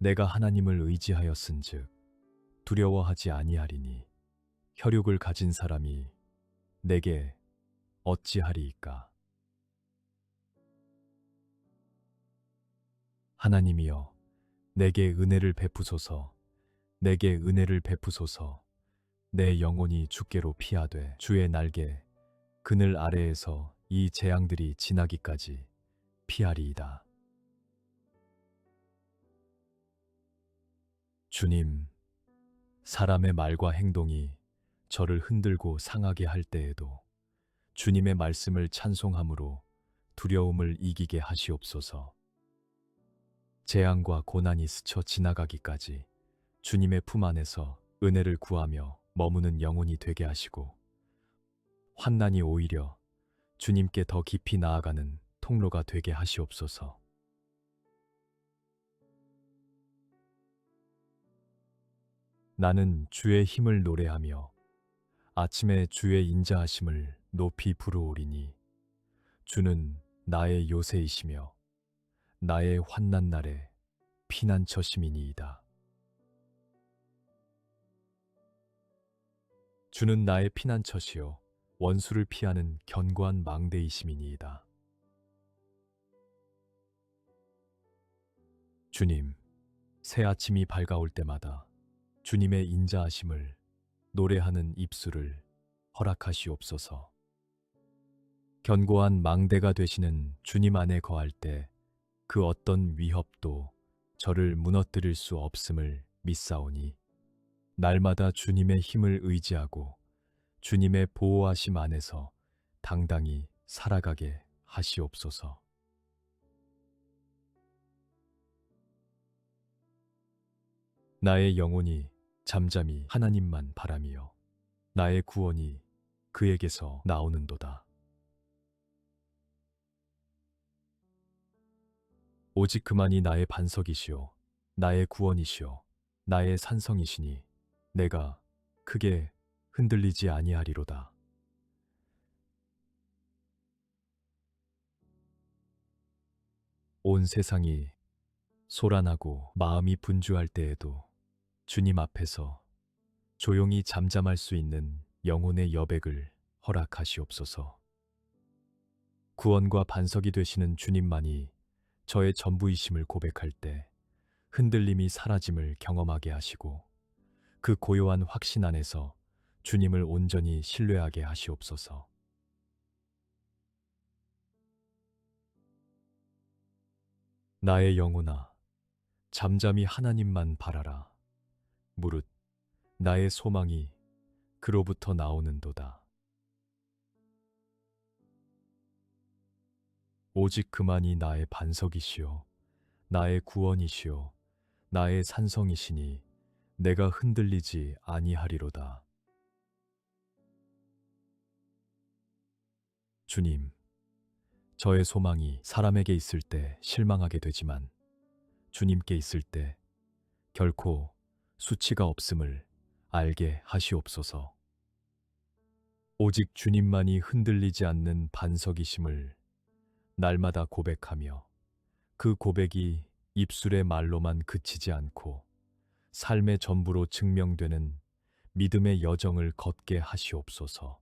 내가 하나님을 의지하였은즉 두려워하지 아니하리니 혈육을 가진 사람이 내게 어찌하리이까. 하나님이여, 내게 은혜를 베푸소서. 내게 은혜를 베푸소서. 내 영혼이 주께로 피하되 주의 날개 그늘 아래에서 이 재앙들이 지나기까지 피하리이다. 주님, 사람의 말과 행동이 저를 흔들고 상하게 할 때에도 주님의 말씀을 찬송함으로 두려움을 이기게 하시옵소서. 재앙과 고난이 스쳐 지나가기까지 주님의 품 안에서 은혜를 구하며 머무는 영혼이 되게 하시고, 환난이 오히려 주님께 더 깊이 나아가는 통로가 되게 하시옵소서. 나는 주의 힘을 노래하며 아침에 주의 인자하심을 높이 부르오리니, 주는 나의 요새이시며 나의 환난 날에 피난처심이니이다. 주는 나의 피난처시요 원수를 피하는 견고한 망대이심이니이다. 주님, 새 아침이 밝아올 때마다 주님의 인자하심을 노래하는 입술을 허락하시옵소서. 견고한 망대가 되시는 주님 안에 거할 때 그 어떤 위협도 저를 무너뜨릴 수 없음을 믿사오니, 날마다 주님의 힘을 의지하고 주님의 보호하심 안에서 당당히 살아가게 하시옵소서. 나의 영혼이 잠잠히 하나님만 바라며 나의 구원이 그에게서 나오는도다. 오직 그만이 나의 반석이시요 나의 구원이시요 나의 산성이시니 내가 크게 흔들리지 아니하리로다. 온 세상이 소란하고 마음이 분주할 때에도 주님 앞에서 조용히 잠잠할 수 있는 영혼의 여백을 허락하시옵소서. 구원과 반석이 되시는 주님만이 저의 전부이심을 고백할 때 흔들림이 사라짐을 경험하게 하시고, 그 고요한 확신 안에서 주님을 온전히 신뢰하게 하시옵소서. 나의 영혼아, 잠잠히 하나님만 바라라. 무릇 나의 소망이 그로부터 나오는도다. 오직 그만이 나의 반석이시요 나의 구원이시요 나의 산성이시니 내가 흔들리지 아니하리로다. 주님, 저의 소망이 사람에게 있을 때 실망하게 되지만 주님께 있을 때 결코 수치가 없음을 알게 하시옵소서. 오직 주님만이 흔들리지 않는 반석이심을 날마다 고백하며, 그 고백이 입술의 말로만 그치지 않고 삶의 전부로 증명되는 믿음의 여정을 걷게 하시옵소서.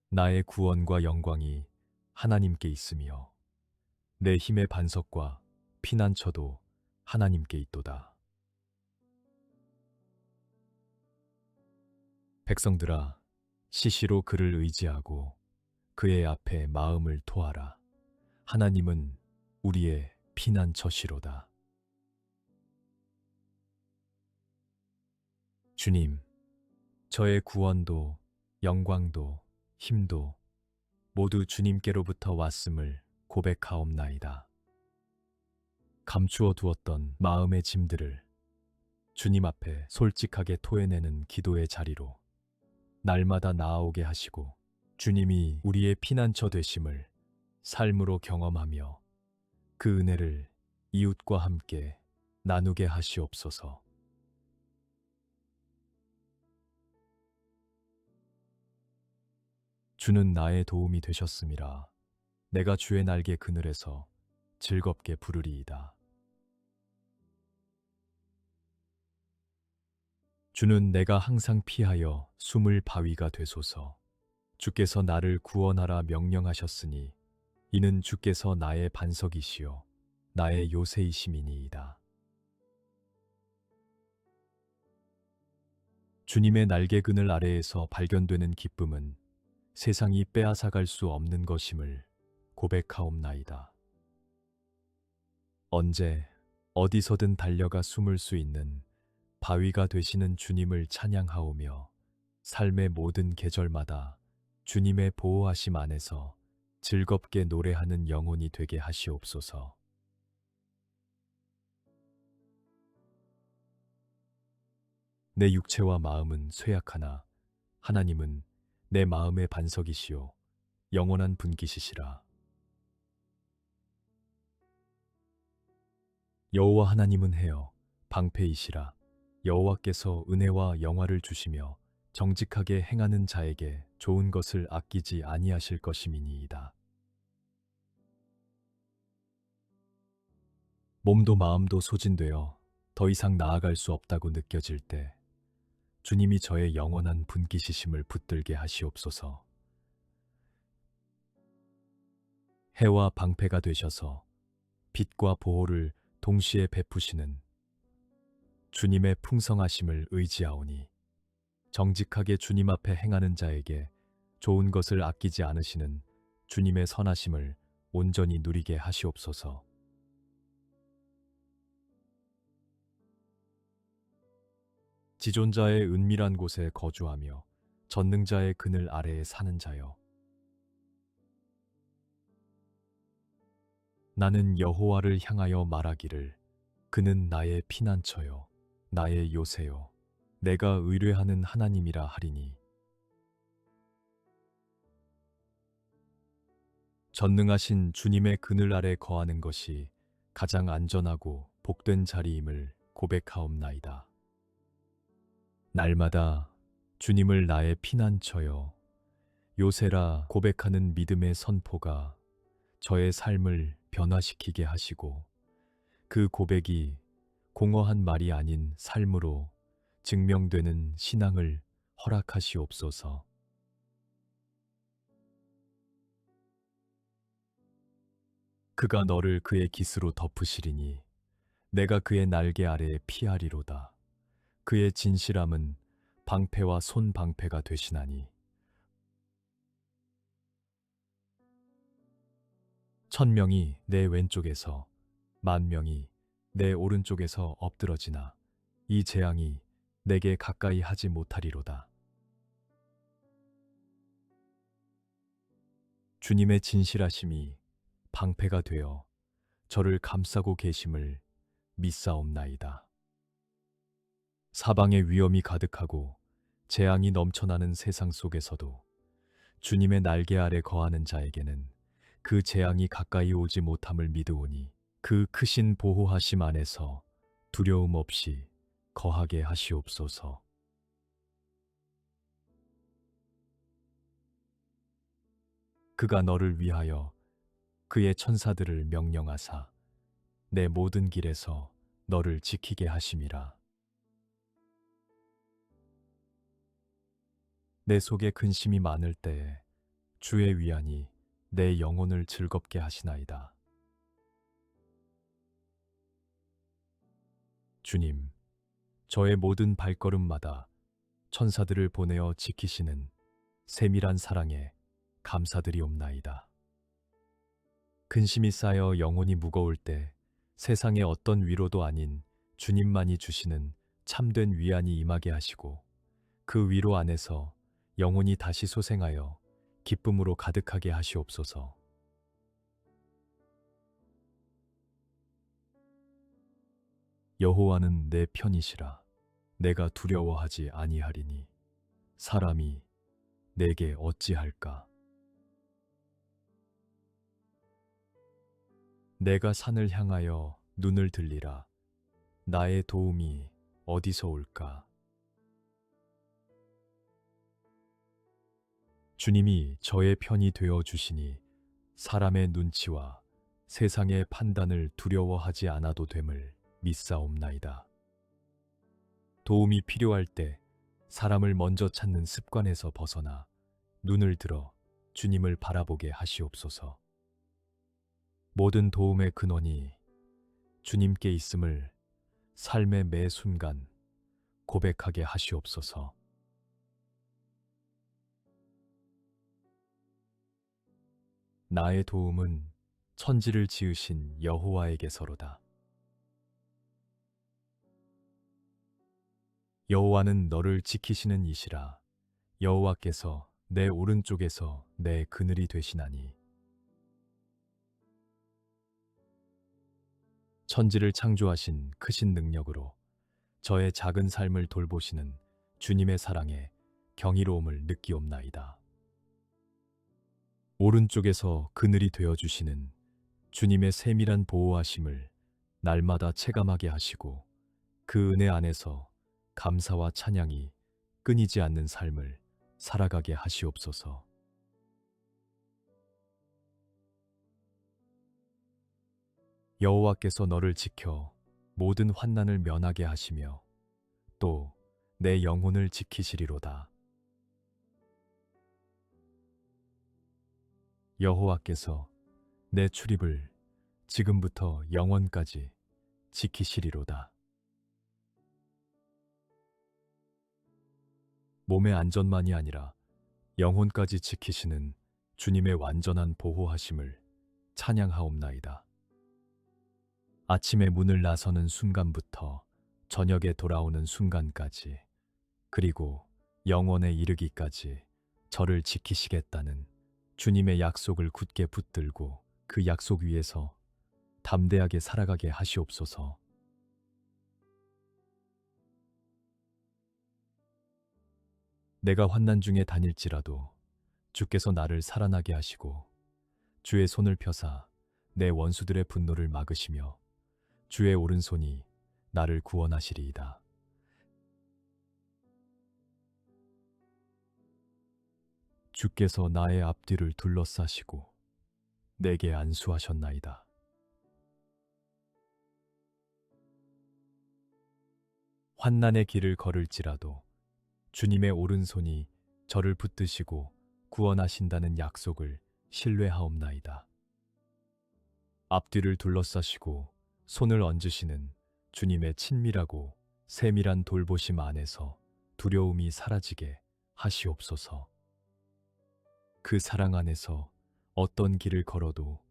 나의 구원과 영광이 하나님께 있으며 내 힘의 반석과 피난처도 하나님께 있도다. 백성들아, 시시로 그를 의지하고 그의 앞에 마음을 토하라. 하나님은 우리의 피난처시로다. 주님, 저의 구원도 영광도 힘도 모두 주님께로부터 왔음을 고백하옵나이다. 감추어 두었던 마음의 짐들을 주님 앞에 솔직하게 토해내는 기도의 자리로 날마다 나아오게 하시고, 주님이 우리의 피난처 되심을 삶으로 경험하며 그 은혜를 이웃과 함께 나누게 하시옵소서. 주는 나의 도움이 되셨음이라. 내가 주의 날개 그늘에서 즐겁게 부르리이다. 주는 내가 항상 피하여 숨을 바위가 되소서. 주께서 나를 구원하라 명령하셨으니 이는 주께서 나의 반석이시요 나의 요새이심이니이다. 주님의 날개 그늘 아래에서 발견되는 기쁨은 세상이 빼앗아갈 수 없는 것임을 고백하옵나이다. 언제 어디서든 달려가 숨을 수 있는 바위가 되시는 주님을 찬양하오며 삶의 모든 계절마다 주님의 보호하심 안에서 즐겁게 노래하는 영혼이 되게 하시옵소서. 내 육체와 마음은 쇠약하나 하나님은 내 마음의 반석이시요 영원한 분기시시라. 여호와 하나님은 해요 방패이시라. 여호와께서 은혜와 영화를 주시며 정직하게 행하는 자에게 좋은 것을 아끼지 아니하실 것임이니이다. 몸도 마음도 소진되어 더 이상 나아갈 수 없다고 느껴질 때 주님이 저의 영원한 분기시심을 붙들게 하시옵소서. 해와 방패가 되셔서 빛과 보호를 동시에 베푸시는 주님의 풍성하심을 의지하오니 정직하게 주님 앞에 행하는 자에게 좋은 것을 아끼지 않으시는 주님의 선하심을 온전히 누리게 하시옵소서. 지존자의 은밀한 곳에 거주하며 전능자의 그늘 아래에 사는 자여, 나는 여호와를 향하여 말하기를 그는 나의 피난처요 나의 요새요 내가 의뢰하는 하나님이라 하리니. 전능하신 주님의 그늘 아래 거하는 것이 가장 안전하고 복된 자리임을 고백하옵나이다. 날마다 주님을 나의 피난처요 요새라 고백하는 믿음의 선포가 저의 삶을 변화시키게 하시고 그 고백이 공허한 말이 아닌 삶으로 증명되는 신앙을 허락하시옵소서. 그가 너를 그의 깃으로 덮으시리니 내가 그의 날개 아래에 피하리로다. 그의 진실함은 방패와 손방패가 되시나니. 천명이 내 왼쪽에서 만명이 내 오른쪽에서 엎드러지나 이 재앙이 내게 가까이 하지 못하리로다. 주님의 진실하심이 방패가 되어 저를 감싸고 계심을 믿사옵나이다. 사방에 위험이 가득하고 재앙이 넘쳐나는 세상 속에서도 주님의 날개 아래 거하는 자에게는 그 재앙이 가까이 오지 못함을 믿으오니 그 크신 보호하심 안에서 두려움 없이 거하게 하시옵소서. 그가 너를 위하여 그의 천사들을 명령하사 내 모든 길에서 너를 지키게 하심이라. 내 속에 근심이 많을 때에 주의 위안이 내 영혼을 즐겁게 하시나이다. 주님, 저의 모든 발걸음마다 천사들을 보내어 지키시는 세밀한 사랑에 감사드리옵나이다. 근심이 쌓여 영혼이 무거울 때 세상의 어떤 위로도 아닌 주님만이 주시는 참된 위안이 임하게 하시고 그 위로 안에서 영혼이 다시 소생하여 기쁨으로 가득하게 하시옵소서. 여호와는 내 편이시라. 내가 두려워하지 아니하리니. 사람이 내게 어찌할까? 내가 산을 향하여 눈을 들리라. 나의 도움이 어디서 올까? 주님이 저의 편이 되어 주시니 사람의 눈치와 세상의 판단을 두려워하지 않아도 됨을 믿사옵나이다. 도움이 필요할 때 사람을 먼저 찾는 습관에서 벗어나 눈을 들어 주님을 바라보게 하시옵소서. 모든 도움의 근원이 주님께 있음을 삶의 매 순간 고백하게 하시옵소서. 나의 도움은 천지를 지으신 여호와에게서로다. 여호와는 너를 지키시는 이시라. 여호와께서 내 오른쪽에서 내 그늘이 되시나니. 천지를 창조하신 크신 능력으로 저의 작은 삶을 돌보시는 주님의 사랑에 경이로움을 느끼옵나이다. 오른쪽에서 그늘이 되어주시는 주님의 세밀한 보호하심을 날마다 체감하게 하시고 그 은혜 안에서 감사와 찬양이 끊이지 않는 삶을 살아가게 하시옵소서. 여호와께서 너를 지켜 모든 환난을 면하게 하시며 또 내 영혼을 지키시리로다. 여호와께서 내 출입을 지금부터 영원까지 지키시리로다. 몸의 안전만이 아니라 영혼까지 지키시는 주님의 완전한 보호하심을 찬양하옵나이다. 아침에 문을 나서는 순간부터 저녁에 돌아오는 순간까지, 그리고 영원에 이르기까지 저를 지키시겠다는 주님의 약속을 굳게 붙들고 그 약속 위에서 담대하게 살아가게 하시옵소서. 내가 환난 중에 다닐지라도 주께서 나를 살아나게 하시고 주의 손을 펴사 내 원수들의 분노를 막으시며 주의 오른손이 나를 구원하시리이다. 주께서 나의 앞뒤를 둘러싸시고 내게 안수하셨나이다. 환난의 길을 걸을지라도 주님의 오른손이 저를 붙드시고 구원하신다는 약속을 신뢰하옵나이다. 앞뒤를 둘러싸시고 손을 얹으시는 주님의 친밀하고 세밀한 돌보심 안에서 두려움이 사라지게 하시옵소서. 그 사랑 안에서 어떤 길을 걸어도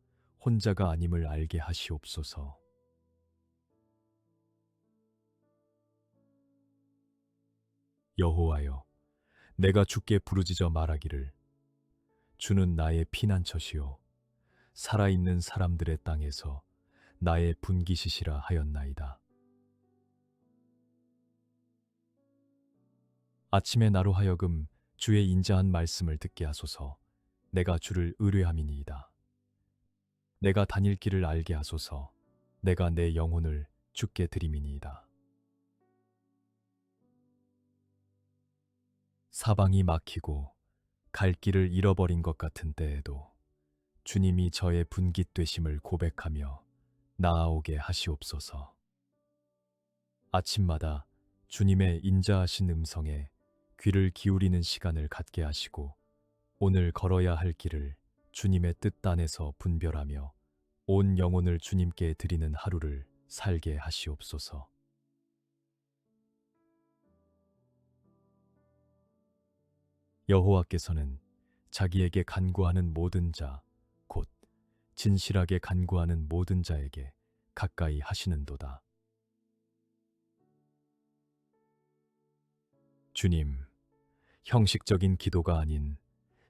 혼자가 아님을 알게 하시옵소서. 여호와여, 내가 주께 부르짖어 말하기를 주는 나의 피난처시요 살아있는 사람들의 땅에서 나의 분기시시라 하였나이다. 아침에 나로 하여금 주의 인자한 말씀을 듣게 하소서. 내가 주를 의뢰함이니이다. 내가 다닐 길을 알게 하소서. 내가 내 영혼을 주께 드림이니이다. 사방이 막히고 갈 길을 잃어버린 것 같은 때에도 주님이 저의 분깃되심을 고백하며 나아오게 하시옵소서. 아침마다 주님의 인자하신 음성에 귀를 기울이는 시간을 갖게 하시고 오늘 걸어야 할 길을 주님의 뜻 안에서 분별하며 온 영혼을 주님께 드리는 하루를 살게 하시옵소서. 여호와께서는 자기에게 간구하는 모든 자, 곧 진실하게 간구하는 모든 자에게 가까이 하시는도다. 주님, 형식적인 기도가 아닌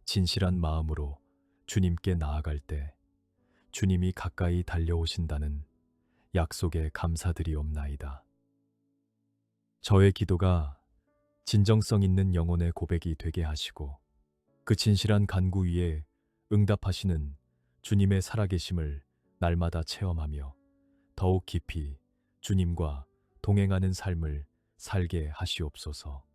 진실한 마음으로 주님께 나아갈 때 주님이 가까이 달려오신다는 약속에 감사드리옵나이다. 저의 기도가 진정성 있는 영혼의 고백이 되게 하시고 그 진실한 간구 위에 응답하시는 주님의 살아계심을 날마다 체험하며 더욱 깊이 주님과 동행하는 삶을 살게 하시옵소서.